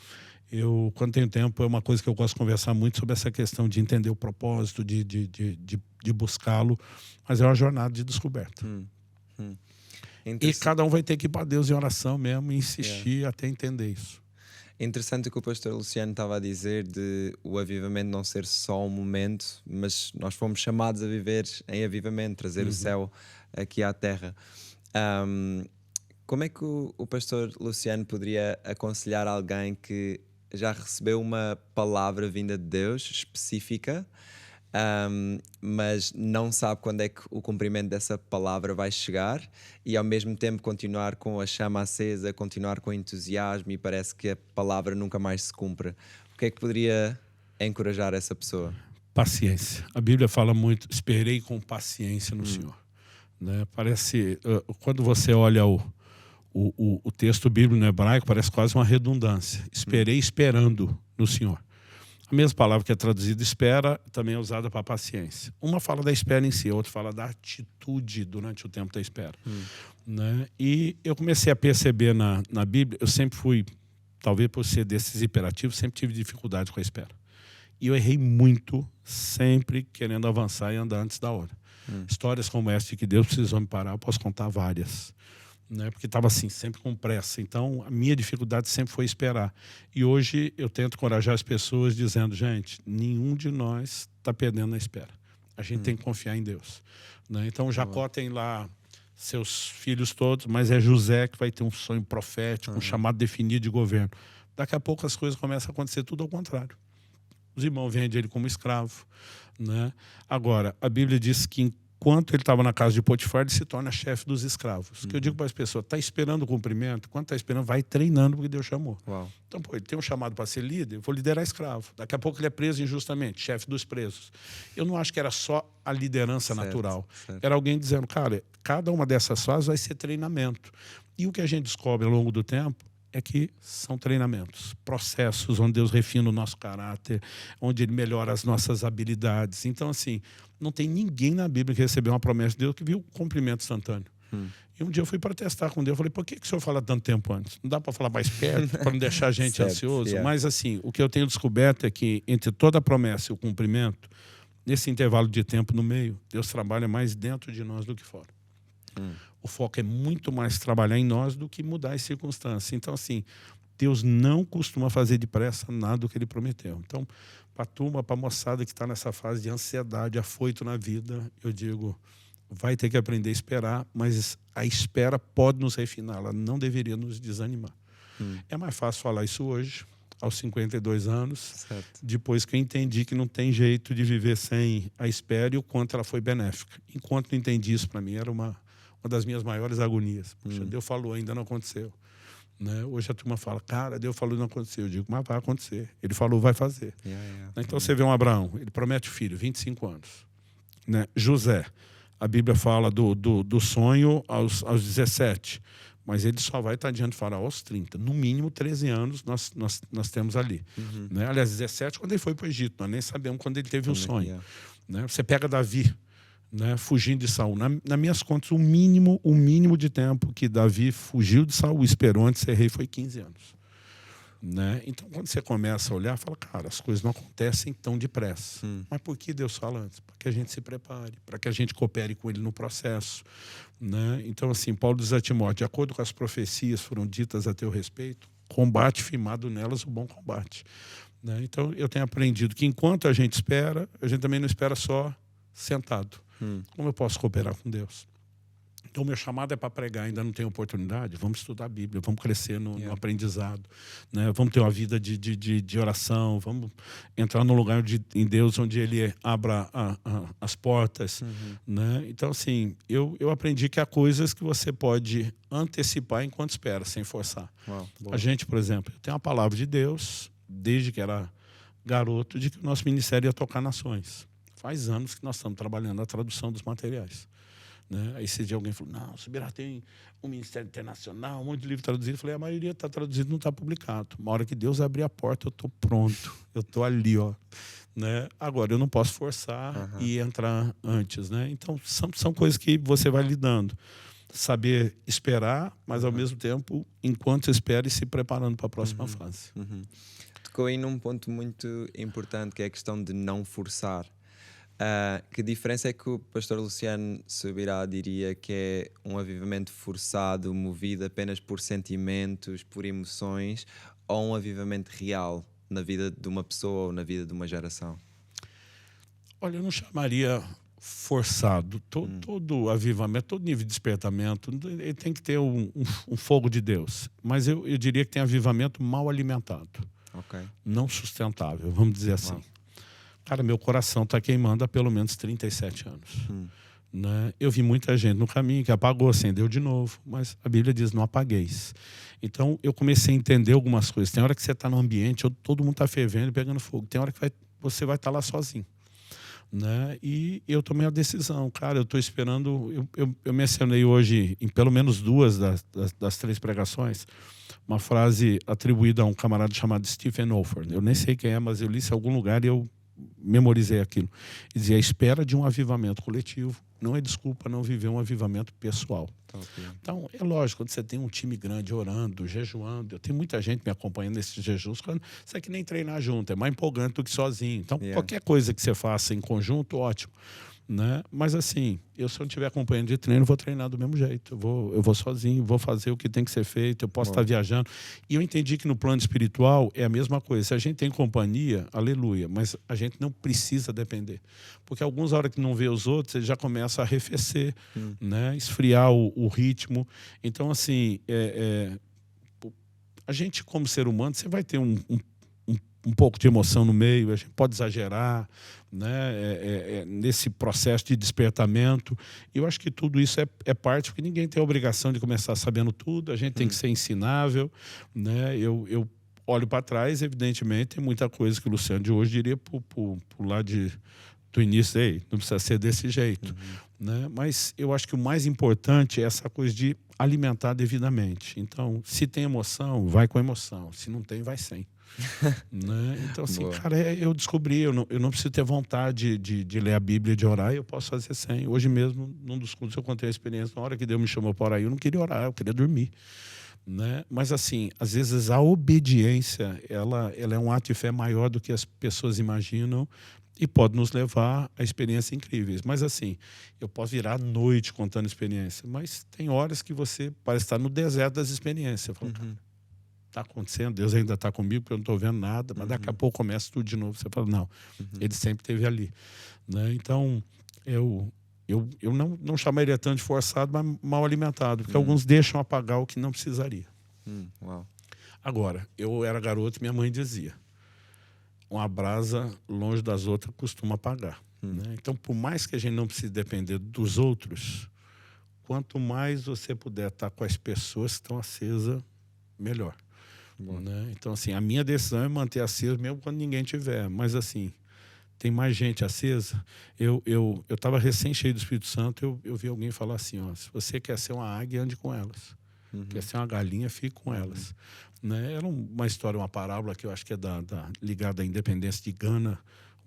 Speaker 2: quando tenho tempo, é uma coisa que eu gosto de conversar muito sobre essa questão de entender o propósito, de buscá-lo, mas é uma jornada de descoberta. E cada um vai ter que ir para Deus em oração mesmo e insistir até entender isso.
Speaker 1: Interessante o que o pastor Luciano estava a dizer de o avivamento não ser só um momento, mas nós fomos chamados a viver em avivamento, trazer o céu aqui à terra. Como é que o pastor Luciano poderia aconselhar alguém que já recebeu uma palavra vinda de Deus específica, mas não sabe quando é que o cumprimento dessa palavra vai chegar, e ao mesmo tempo continuar com a chama acesa, continuar com entusiasmo, e parece que a palavra nunca mais se cumpre? O que é que poderia encorajar essa pessoa?
Speaker 2: Paciência. A Bíblia fala muito, esperei com paciência no Senhor. Né? Parece, quando você olha o texto bíblico no hebraico, parece quase uma redundância. Esperei esperando no Senhor. A mesma palavra que é traduzida espera também é usada para paciência. Uma fala da espera em si, a outra fala da atitude durante o tempo da espera. Né? E eu comecei a perceber na Bíblia, eu sempre fui, talvez por ser desses hiperativos, sempre tive dificuldade com a espera. E eu errei muito, sempre querendo avançar e andar antes da hora. Histórias como essa de que Deus precisou me parar, eu posso contar várias. Né? Porque estava assim, sempre com pressa. Então, a minha dificuldade sempre foi esperar. E hoje eu tento encorajar as pessoas dizendo, gente, nenhum de nós está perdendo na espera. A gente tem que confiar em Deus. Né? Então, Jacó tem lá seus filhos todos, mas é José que vai ter um sonho profético, um chamado definido de governo. Daqui a pouco as coisas começam a acontecer tudo ao contrário. Os irmãos vendem ele como escravo. Né? Agora, a Bíblia diz que enquanto ele estava na casa de Potifar, ele se torna chefe dos escravos. O que eu digo para as pessoas, está esperando o cumprimento, quando está esperando, vai treinando porque Deus chamou.
Speaker 1: Uau.
Speaker 2: Então, pô, ele tem um chamado para ser líder, eu vou liderar escravo. Daqui a pouco ele é preso injustamente, chefe dos presos. Eu não acho que era só a liderança natural.
Speaker 1: Certo.
Speaker 2: Era alguém dizendo, cara, cada uma dessas fases vai ser treinamento. E o que a gente descobre ao longo do tempo é que são treinamentos, processos onde Deus refina o nosso caráter, onde Ele melhora as nossas habilidades. Então, assim, não tem ninguém na Bíblia que recebeu uma promessa de Deus que viu cumprimento instantâneo. E um dia eu fui protestar com Deus, eu falei, por que o senhor fala tanto tempo antes? Não dá para falar mais perto, para não deixar a gente ansioso? Mas, assim, o que eu tenho descoberto é que entre toda a promessa e o cumprimento, nesse intervalo de tempo no meio, Deus trabalha mais dentro de nós do que fora. O foco é muito mais trabalhar em nós do que mudar as circunstâncias. Então, assim, Deus não costuma fazer depressa nada do que Ele prometeu. Então, para a turma, para a moçada que está nessa fase de ansiedade, afoito na vida, eu digo, vai ter que aprender a esperar, mas a espera pode nos refinar, ela não deveria nos desanimar. É mais fácil falar isso hoje, aos 52 anos,
Speaker 1: Certo.
Speaker 2: depois que eu entendi que não tem jeito de viver sem a espera e o quanto ela foi benéfica. Enquanto não entendi isso, para mim, era uma das minhas maiores agonias. Puxa, Deus falou, ainda não aconteceu. Né? Hoje a turma fala, cara, Deus falou, não aconteceu. Eu digo, mas vai acontecer. Ele falou, vai fazer. Então você vê um Abraão, ele promete o filho, 25 anos. Né? José, a Bíblia fala do sonho aos 17, mas ele só vai estar diante do faraó aos 30. No mínimo 13 anos nós temos ali. Né? Aliás, 17 quando ele foi para o Egito, nós nem sabemos quando ele teve o sonho. Né? Você pega Davi, né, fugindo de Saul. Nas minhas contas, o mínimo de tempo que Davi fugiu de Saul e esperou antes de ser rei foi 15 anos. Né? Então, quando você começa a olhar, fala, cara, as coisas não acontecem tão depressa. Mas por que Deus fala antes? Para que a gente se prepare, para que a gente coopere com Ele no processo. Né? Então, assim, Paulo diz a Timóteo, de acordo com as profecias foram ditas a teu respeito, combate firmado nelas o bom combate. Né? Então, eu tenho aprendido que enquanto a gente espera, a gente também não espera só sentado. Como eu posso cooperar com Deus? Então, o meu chamado é para pregar, ainda não tenho oportunidade. Vamos estudar a Bíblia, vamos crescer no aprendizado. Né? Vamos ter uma vida de oração, vamos entrar num lugar em Deus onde Ele abra as portas. Né? Então, assim, eu aprendi que há coisas que você pode antecipar enquanto espera, sem forçar. A gente, por exemplo, tem uma palavra de Deus, desde que era garoto, de que o nosso ministério ia tocar nações. Faz anos que nós estamos trabalhando a tradução dos materiais. Né? Aí esse dia alguém falou, não, o Subirá tem um ministério internacional, um monte de livro traduzido. Eu falei, a maioria está traduzido, não está publicado. Uma hora que Deus abrir a porta, eu estou pronto. Eu estou ali, ó. Né? Agora, eu não posso forçar e entrar antes. Né? Então, são coisas que você vai lidando. Saber esperar, mas ao mesmo tempo, enquanto você espera, e se preparando para a próxima fase.
Speaker 1: Tocou aí num ponto muito importante, que é a questão de não forçar. Que diferença é que o pastor Luciano Subirá diria que é um avivamento forçado, movido apenas por sentimentos, por emoções, ou um avivamento real na vida de uma pessoa ou na vida de uma geração?
Speaker 2: Olha, eu não chamaria forçado. Todo avivamento, todo nível de despertamento, ele tem que ter um fogo de Deus. Mas eu diria que tem avivamento mal alimentado. Não sustentável, vamos dizer assim. Cara, meu coração está queimando há pelo menos 37 anos. Né? Eu vi muita gente no caminho que apagou, acendeu de novo, mas a Bíblia diz, não apagueis. Então, eu comecei a entender algumas coisas. Tem hora que você está no ambiente, todo mundo está fervendo e pegando fogo. Tem hora que você vai estar lá sozinho. Né? E eu tomei a decisão. Cara, eu estou esperando... Eu mencionei hoje, em pelo menos 2 das 3 pregações, uma frase atribuída a um camarada chamado Stephen Olford. Eu nem sei quem é, mas eu li isso em algum lugar e eu memorizei aquilo. E dizia, a espera de um avivamento coletivo não é desculpa não viver um avivamento pessoal. Então, é lógico, quando você tem um time grande orando, jejuando, eu tenho muita gente me acompanhando nesses jejuns, isso é que nem treinar junto, é mais empolgante do que sozinho. Então, qualquer coisa que você faça em conjunto, ótimo. Né? Mas assim, se eu não estiver acompanhando de treino, eu vou treinar do mesmo jeito. Eu vou sozinho, vou fazer o que tem que ser feito, eu posso estar viajando. E eu entendi que no plano espiritual é a mesma coisa. Se a gente tem companhia, aleluia, mas a gente não precisa depender. Porque alguns, na hora que não vê os outros, ele já começa a arrefecer, né? Esfriar o ritmo. Então, assim, a gente como ser humano, você vai ter um pouco de emoção no meio, a gente pode exagerar, né? Nesse processo de despertamento. E eu acho que tudo isso é parte, porque ninguém tem a obrigação de começar sabendo tudo, a gente tem que ser ensinável, né? Eu olho para trás, evidentemente, tem muita coisa que o Luciano de hoje diria por lá do início, aí, não precisa ser desse jeito. Né? Mas eu acho que o mais importante é essa coisa de alimentar devidamente. Então, se tem emoção, vai com emoção. Se não tem, vai sem. Né? Então, assim,
Speaker 1: Boa.
Speaker 2: cara, eu descobri, eu não preciso ter vontade de ler a Bíblia e de orar, eu posso fazer sem. Hoje mesmo, num dos cultos, eu contei a experiência, na hora que Deus me chamou para orar, eu não queria orar, eu queria dormir. Né? Mas, assim, às vezes a obediência, ela é um ato de fé maior do que as pessoas imaginam, e pode nos levar a experiências incríveis. Mas, assim, eu posso virar à noite contando experiência, mas tem horas que você parece estar no deserto das experiências. Eu falo, está acontecendo, Deus ainda está comigo, porque eu não estou vendo nada, mas daqui a pouco começa tudo de novo. Você fala, não, ele sempre esteve ali. Né? Então, eu não chamaria tanto de forçado, mas mal alimentado, porque alguns deixam apagar o que não precisaria.
Speaker 1: Uau.
Speaker 2: Agora, eu era garoto e minha mãe dizia, uma brasa longe das outras costuma apagar. Né? Então, por mais que a gente não precise depender dos outros, quanto mais você puder estar com as pessoas que estão acesas, melhor. Né? Então, assim, a minha decisão é manter acesa mesmo quando ninguém tiver. Mas, assim, tem mais gente acesa. Eu estava recém cheio do Espírito Santo, eu vi alguém falar assim, ó, se você quer ser uma águia, ande com elas. Quer ser uma galinha, fique com elas. Né? Era uma história, uma parábola que eu acho que é ligada à independência de Gana,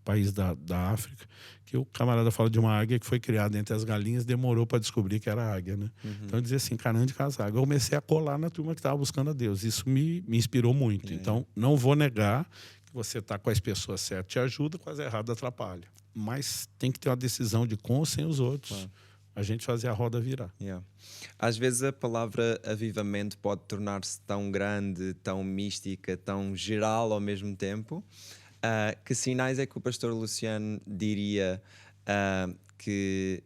Speaker 2: país da África, que o camarada fala de uma águia que foi criada entre as galinhas, demorou para descobrir que era águia. Né? Então, eu dizia assim, cara, ande com as águias. Eu comecei a colar na turma que estava buscando a Deus. Isso me inspirou muito. Então, não vou negar que você está com as pessoas certas, te ajuda, com as erradas atrapalha. Mas tem que ter uma decisão de com ou sem os outros. A gente fazer a roda virar.
Speaker 1: Às vezes a palavra avivamento pode tornar-se tão grande, tão mística, tão geral ao mesmo tempo. Que sinais é que o pastor Luciano diria que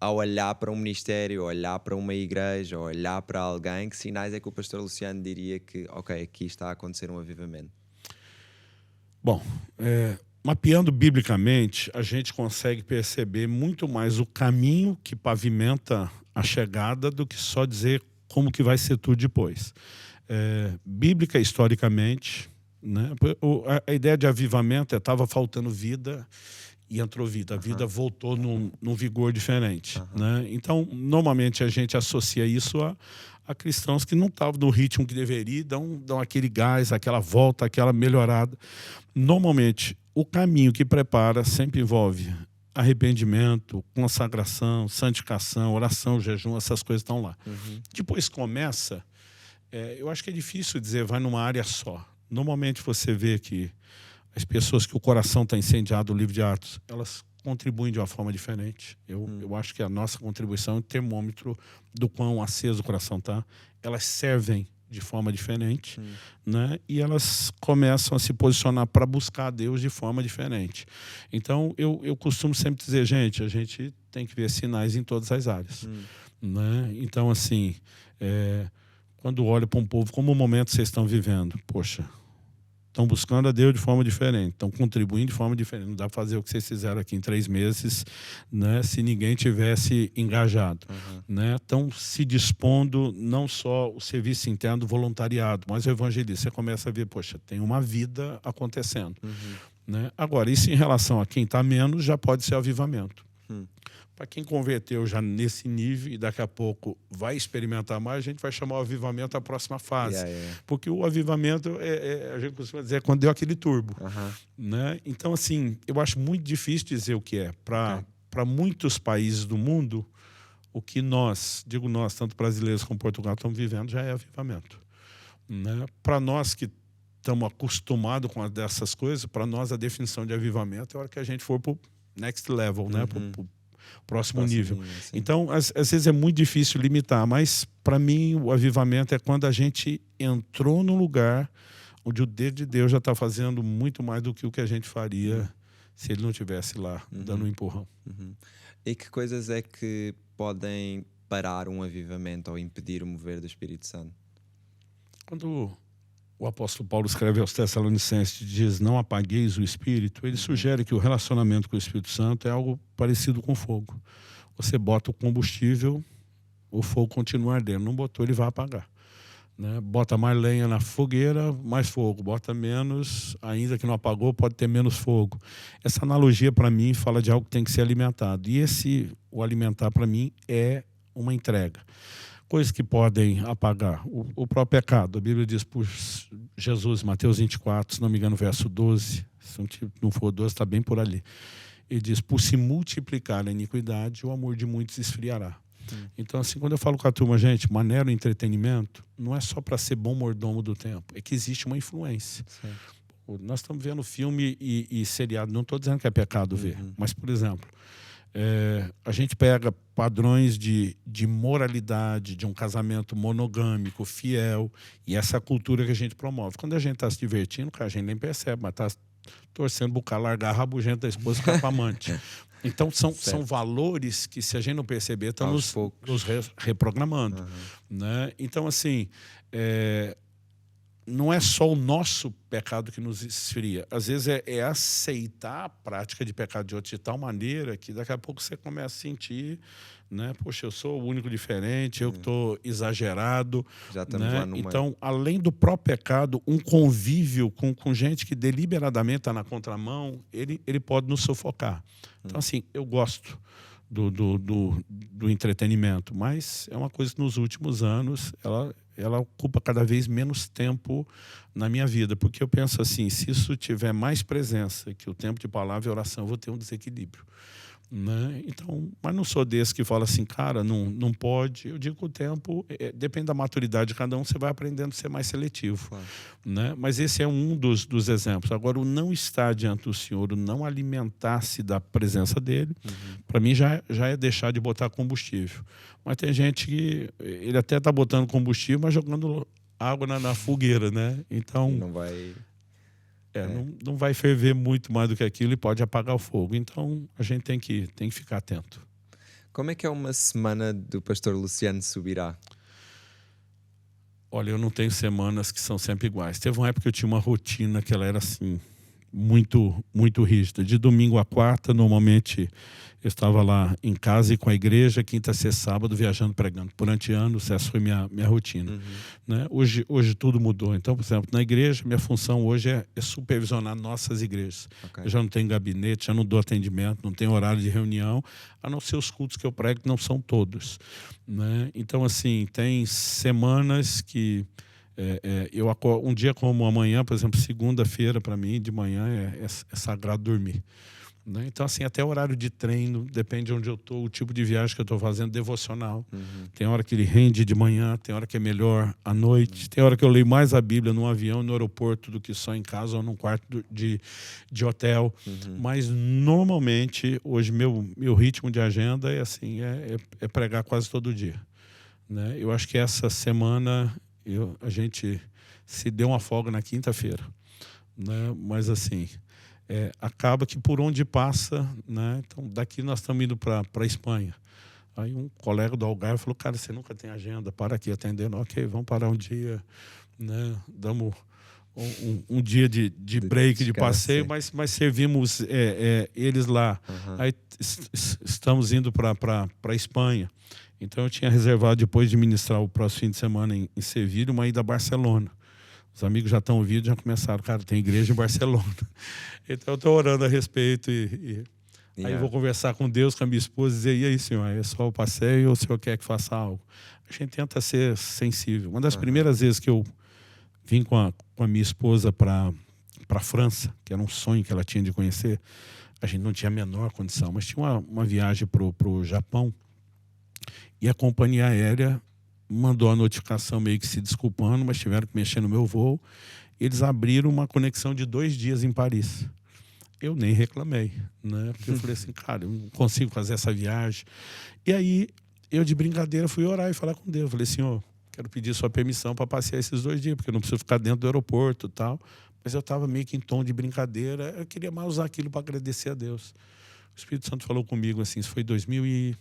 Speaker 1: ao olhar para um ministério, olhar para uma igreja, olhar para alguém, que sinais é que o pastor Luciano diria que, ok, aqui está a acontecer um avivamento?
Speaker 2: Bom, mapeando biblicamente, a gente consegue perceber muito mais o caminho que pavimenta a chegada do que só dizer como que vai ser tudo depois. Bíblica, historicamente, né? A ideia de avivamento estava faltando vida e entrou vida. A vida voltou num vigor diferente. Né? Então, normalmente a gente associa isso a cristãos que não estavam no ritmo que deveria, dão aquele gás, aquela volta, aquela melhorada. Normalmente, o caminho que prepara sempre envolve arrependimento, consagração, santificação, oração, jejum, essas coisas estão lá. Depois começa, eu acho que é difícil dizer vai numa área só. Normalmente você vê que as pessoas que o coração está incendiado, o livro de Atos, elas contribuem de uma forma diferente. Eu acho que a nossa contribuição é um termômetro do quão aceso o coração está. Elas servem de forma diferente, né? E elas começam a se posicionar para buscar a Deus de forma diferente. Então, eu costumo sempre dizer, gente, a gente tem que ver sinais em todas as áreas. Né? Então, assim, quando olho para um povo, como o momento vocês estão vivendo, poxa, estão buscando a Deus de forma diferente, estão contribuindo de forma diferente. Não dá para fazer o que vocês fizeram aqui em 3 meses, né, se ninguém tivesse engajado. Né? Estão se dispondo, não só o serviço interno do voluntariado, mas o evangelista. Você começa a ver, poxa, tem uma vida acontecendo. Né? Agora, isso em relação a quem está menos, já pode ser avivamento. Para quem converteu já nesse nível e daqui a pouco vai experimentar mais, a gente vai chamar o avivamento a próxima fase. Porque o avivamento, a gente costuma dizer, é quando deu aquele turbo. Né? Então, assim, eu acho muito difícil dizer o que é. Para muitos países do mundo, o que nós, digo nós, tanto brasileiros como Portugal, estamos vivendo já é avivamento. Né? Para nós que estamos acostumados com dessas coisas, para nós a definição de avivamento é a hora que a gente for para o next level, né? Pro próximo nível. Então, às vezes é muito difícil limitar, mas para mim o avivamento é quando a gente entrou num lugar onde o dedo de Deus já está fazendo muito mais do que o que a gente faria se ele não estivesse lá, dando um empurrão.
Speaker 1: E que coisas é que podem parar um avivamento ou impedir o mover do Espírito Santo?
Speaker 2: Quando o apóstolo Paulo escreve aos Tessalonicenses, diz, não apagueis o Espírito, ele sugere que o relacionamento com o Espírito Santo é algo parecido com fogo. Você bota o combustível, o fogo continua ardendo. Não botou, ele vai apagar. Né? Bota mais lenha na fogueira, mais fogo. Bota menos, ainda que não apagou, pode ter menos fogo. Essa analogia, para mim, fala de algo que tem que ser alimentado. E o alimentar, para mim, é uma entrega. Coisas que podem apagar. O próprio pecado. A Bíblia diz por Jesus, Mateus 24, se não me engano, verso 12. Se não for 12, está bem por ali. Ele diz, por se multiplicar a iniquidade, o amor de muitos esfriará. Então, assim, quando eu falo com a turma, gente, maneira o entretenimento, não é só para ser bom mordomo do tempo, é que existe uma influência. Nós estamos vendo filme e seriado, não estou dizendo que é pecado ver, mas, por exemplo, a gente pega padrões de moralidade, de um casamento monogâmico, fiel, e essa cultura que a gente promove. Quando a gente está se divertindo, cara, a gente nem percebe, mas está torcendo para largar a rabugenta da esposa e ficar com a amante. Então, são valores que, se a gente não perceber, estamos nos reprogramando. Né? Então, assim, não é só o nosso pecado que nos esfria. Às vezes é aceitar a prática de pecado de outro de tal maneira que daqui a pouco você começa a sentir, né? Poxa, eu sou o único diferente, eu que estou exagerado.
Speaker 1: Já estamos
Speaker 2: né?
Speaker 1: lá no
Speaker 2: Então,
Speaker 1: meio.
Speaker 2: além do próprio pecado, um convívio com gente que deliberadamente está na contramão, ele pode nos sufocar. Então, assim, eu gosto do entretenimento, mas é uma coisa que nos últimos anos ela ocupa cada vez menos tempo na minha vida, porque eu penso assim, se isso tiver mais presença que o tempo de palavra e oração, eu vou ter um desequilíbrio. Né? Então, mas não sou desse que fala assim, cara, não pode. Eu digo que o tempo, depende da maturidade de cada um, você vai aprendendo a ser mais seletivo.
Speaker 1: Claro.
Speaker 2: Né? Mas esse é um dos exemplos. Agora, o não estar diante do Senhor, o não alimentar-se da presença dele, para mim já é deixar de botar combustível. Mas tem gente que ele até está botando combustível, mas jogando água na fogueira, né? Então
Speaker 1: Não vai...
Speaker 2: não vai ferver muito mais do que aquilo e pode apagar o fogo. Então, a gente tem que ficar atento.
Speaker 1: Como é que é uma semana do pastor Luciano Subirá?
Speaker 2: Olha, eu não tenho semanas que são sempre iguais. Teve uma época que eu tinha uma rotina que ela era assim, muito, muito rígida. De domingo a quarta, normalmente eu estava lá em casa e com a igreja, quinta, sexta, sábado, viajando, pregando. Durante anos, essa foi minha rotina. Né? Hoje tudo mudou. Então, por exemplo, na igreja, minha função hoje é supervisionar nossas igrejas.
Speaker 1: Okay.
Speaker 2: Eu já não tenho gabinete, já não dou atendimento, não tenho horário de reunião, a não ser os cultos que eu prego, que não são todos. Né? Então, assim, tem semanas que eu acordo, um dia como amanhã, por exemplo, segunda-feira, para mim, de manhã, é sagrado dormir. Né? Então, assim, até o horário de treino, depende de onde eu estou, o tipo de viagem que eu estou fazendo, devocional. Tem hora que ele rende de manhã, tem hora que é melhor à noite, tem hora que eu leio mais a Bíblia num avião, no aeroporto, do que só em casa ou num quarto de hotel. Mas, normalmente, hoje, meu ritmo de agenda é assim, é pregar quase todo dia. Né? Eu acho que essa semana a gente se deu uma folga na quinta-feira. Né? Mas, assim... acaba que por onde passa, né? Então daqui nós estamos indo para a Espanha. Aí um colega do Algarve falou, cara, você nunca tem agenda, para aqui atendendo. Ok, vamos parar um dia, né? Damos um dia de break, de passeio, mas servimos eles lá. Aí estamos indo para a Espanha. Então eu tinha reservado, depois de ministrar o próximo fim de semana em Sevilha, uma ida a Barcelona. Os amigos já estão ouvindo, já começaram. Cara, tem igreja em Barcelona. Então eu estou orando a respeito aí eu vou conversar com Deus, com a minha esposa, e dizer, e aí, senhor, é só o passeio ou o senhor quer que faça algo? A gente tenta ser sensível. Uma das primeiras vezes que eu vim com a minha esposa para a França, que era um sonho que ela tinha de conhecer, a gente não tinha a menor condição, mas tinha uma viagem para o Japão, e a companhia aérea mandou a notificação meio que se desculpando, mas tiveram que mexer no meu voo. Eles abriram uma conexão de 2 dias em Paris. Eu nem reclamei, né? Porque eu falei assim, cara, eu não consigo fazer essa viagem. E aí, eu de brincadeira fui orar e falar com Deus. Falei, Senhor, quero pedir sua permissão para passear esses 2 dias, porque eu não preciso ficar dentro do aeroporto e tal. Mas eu estava meio que em tom de brincadeira. Eu queria mais usar aquilo para agradecer a Deus. O Espírito Santo falou comigo assim, isso foi em 2010.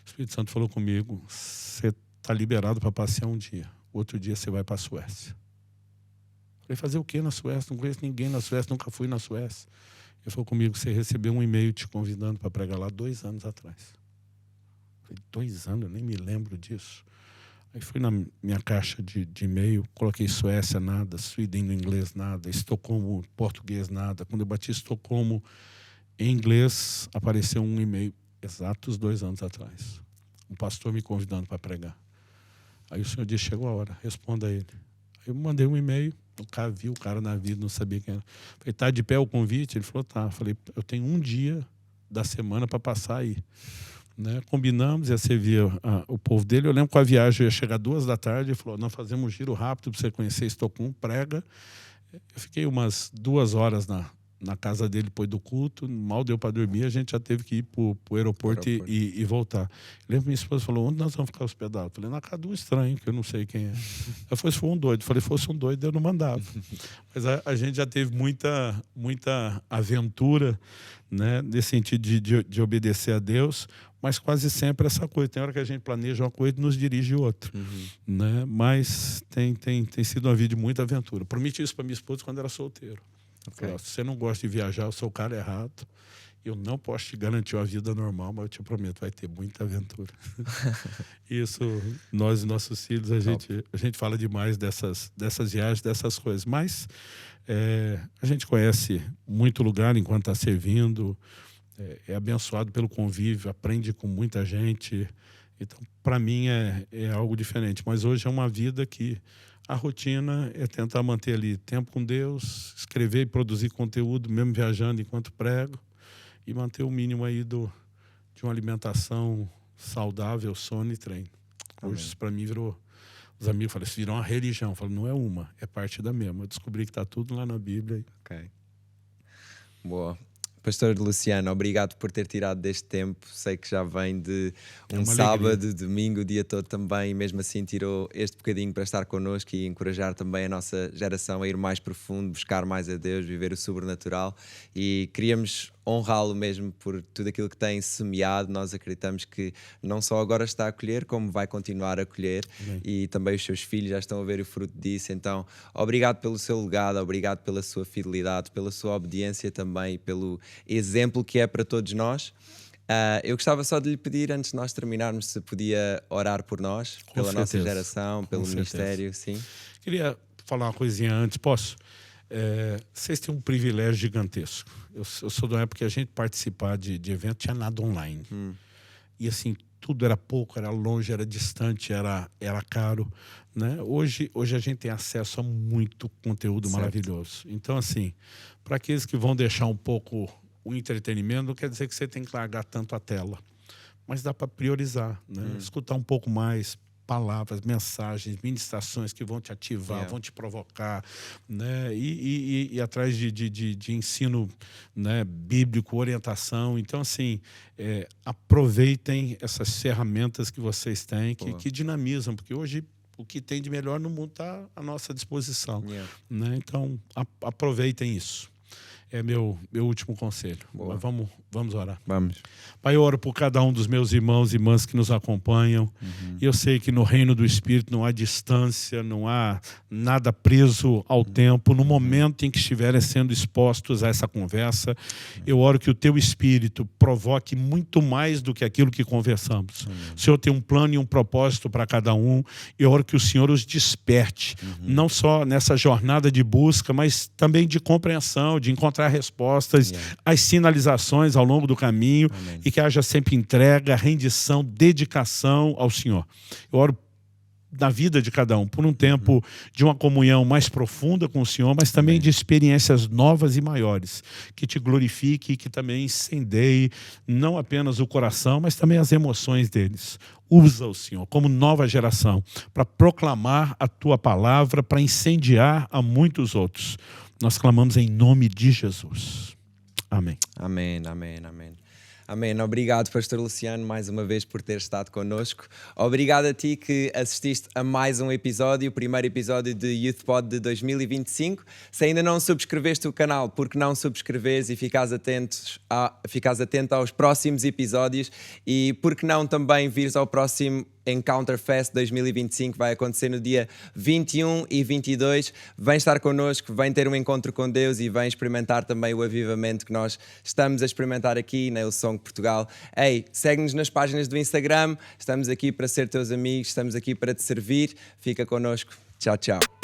Speaker 2: O Espírito Santo falou comigo, você está liberado para passear um dia. outro dia você vai para a Suécia. Falei, fazer o quê na Suécia? Não conheço ninguém na Suécia, nunca fui na Suécia. Ele falou comigo, você recebeu um e-mail te convidando para pregar lá 2 anos atrás. Falei, 2 anos? Eu nem me lembro disso. Aí fui na minha caixa de e-mail, coloquei Suécia, nada, Sweden no inglês, nada, Estocolmo, português, nada. Quando eu bati Estocolmo em inglês, apareceu um e-mail exatos 2 anos atrás. Um pastor me convidando para pregar. Aí o senhor disse, chegou a hora, responda a ele. Aí eu mandei um e-mail, o cara viu o cara na vida, não sabia quem era. Falei, tá de pé o convite? Ele falou, tá. Falei, eu tenho 1 dia da semana para passar aí. Né? Combinamos, ia servir o povo dele. Eu lembro que a viagem ia chegar 2 da tarde. Ele falou, nós fazemos um giro rápido para você conhecer Estocolmo, prega. Eu fiquei umas 2 horas na casa dele depois do culto, mal deu para dormir, a gente já teve que ir para o aeroporto e voltar. Eu lembro que minha esposa falou, onde nós vamos ficar hospedados? Eu falei, na casa de um estranho, que eu não sei quem é. Ela falou, se for um doido. Eu falei, fosse um doido, eu não mandava. Mas a gente já teve muita aventura, né, nesse sentido de obedecer a Deus, mas quase sempre essa coisa. Tem hora que a gente planeja uma coisa e nos dirige outra. Né? Mas tem sido uma vida de muita aventura. Prometi isso para minha esposa quando era solteiro. Okay. Se você não gosta de viajar, eu sou o cara errado. Eu não posso te garantir uma vida normal, mas eu te prometo, vai ter muita aventura. Isso, nós e nossos filhos, a gente fala demais dessas viagens, dessas coisas. Mas a gente conhece muito lugar enquanto está servindo, é abençoado pelo convívio, aprende com muita gente. Então, para mim, é algo diferente. Mas hoje é uma vida que a rotina é tentar manter ali tempo com Deus, escrever e produzir conteúdo, mesmo viajando enquanto prego, e manter o mínimo aí de uma alimentação saudável, sono e treino. Hoje isso para mim virou, os amigos falam, isso virou uma religião. Eu falo, não é uma, é parte da mesma. Eu descobri que está tudo lá na Bíblia.
Speaker 1: Ok. Boa. Pastor Luciano, obrigado por ter tirado deste tempo. Sei que já vem de um sábado, domingo, o dia todo também, e mesmo assim tirou este bocadinho para estar connosco e encorajar também a nossa geração a ir mais profundo, buscar mais a Deus, viver o sobrenatural, e queríamos honrá-lo mesmo por tudo aquilo que tem semeado. Nós acreditamos que não só agora está a colher, como vai continuar a colher. Amém. E também os seus filhos já estão a ver o fruto disso. Então, obrigado pelo seu legado, obrigado pela sua fidelidade, pela sua obediência também, pelo exemplo que é para todos nós. Eu gostava só de lhe pedir, antes de nós terminarmos, se podia orar por nós, pela nossa geração, pelo ministério. Sim.
Speaker 2: Queria falar uma coisinha antes, posso? Vocês têm um privilégio gigantesco. Eu sou da época que a gente participar de evento, tinha nada online. E assim, tudo era pouco, era longe, era distante, era caro. Né? Hoje a gente tem acesso a muito conteúdo maravilhoso. Então, assim, para aqueles que vão deixar um pouco o entretenimento, não quer dizer que você tem que largar tanto a tela. Mas dá para priorizar, né? Escutar um pouco mais, palavras, mensagens, ministrações que vão te ativar, vão te provocar, né? E atrás de ensino, né, bíblico, orientação. Então, assim, aproveitem essas ferramentas que vocês têm, que dinamizam, porque hoje o que tem de melhor no mundo está à nossa disposição. Né? Então, aproveitem isso. É meu último conselho. Mas vamos orar.
Speaker 1: Vamos.
Speaker 2: Pai, eu oro por cada um dos meus irmãos e irmãs que nos acompanham. E eu sei que no reino do Espírito não há distância, não há nada preso ao tempo. No momento em que estiverem sendo expostos a essa conversa, eu oro que o teu Espírito provoque muito mais do que aquilo que conversamos. O Senhor tem um plano e um propósito para cada um. Eu oro que o Senhor os desperte, não só nessa jornada de busca, mas também de compreensão, de encontrar respostas, as sinalizações ao longo do caminho. Amém. E que haja sempre entrega, rendição, dedicação ao Senhor. Eu oro na vida de cada um, por um tempo de uma comunhão mais profunda com o Senhor, mas também de experiências novas e maiores, que te glorifique e que também incendeie não apenas o coração, mas também as emoções deles. Usa o Senhor como nova geração para proclamar a tua palavra, para incendiar a muitos outros. Nós clamamos em nome de Jesus. Amém.
Speaker 1: Amém, amém, amém. Amém. Obrigado, Pastor Luciano, mais uma vez por ter estado connosco. Obrigado a ti que assististe a mais um episódio, o primeiro episódio de YouthPod de 2025. Se ainda não subscreveste o canal, por que não subscreveres e ficares atento aos próximos episódios, e por que não também vires ao próximo Encounter Fest 2025 vai acontecer no dia 21 e 22. Vem estar connosco, vem ter um encontro com Deus e vem experimentar também o avivamento que nós estamos a experimentar aqui na Hillsong Portugal. Ei, segue-nos nas páginas do Instagram, estamos aqui para ser teus amigos, estamos aqui para te servir. Fica connosco. Tchau, tchau.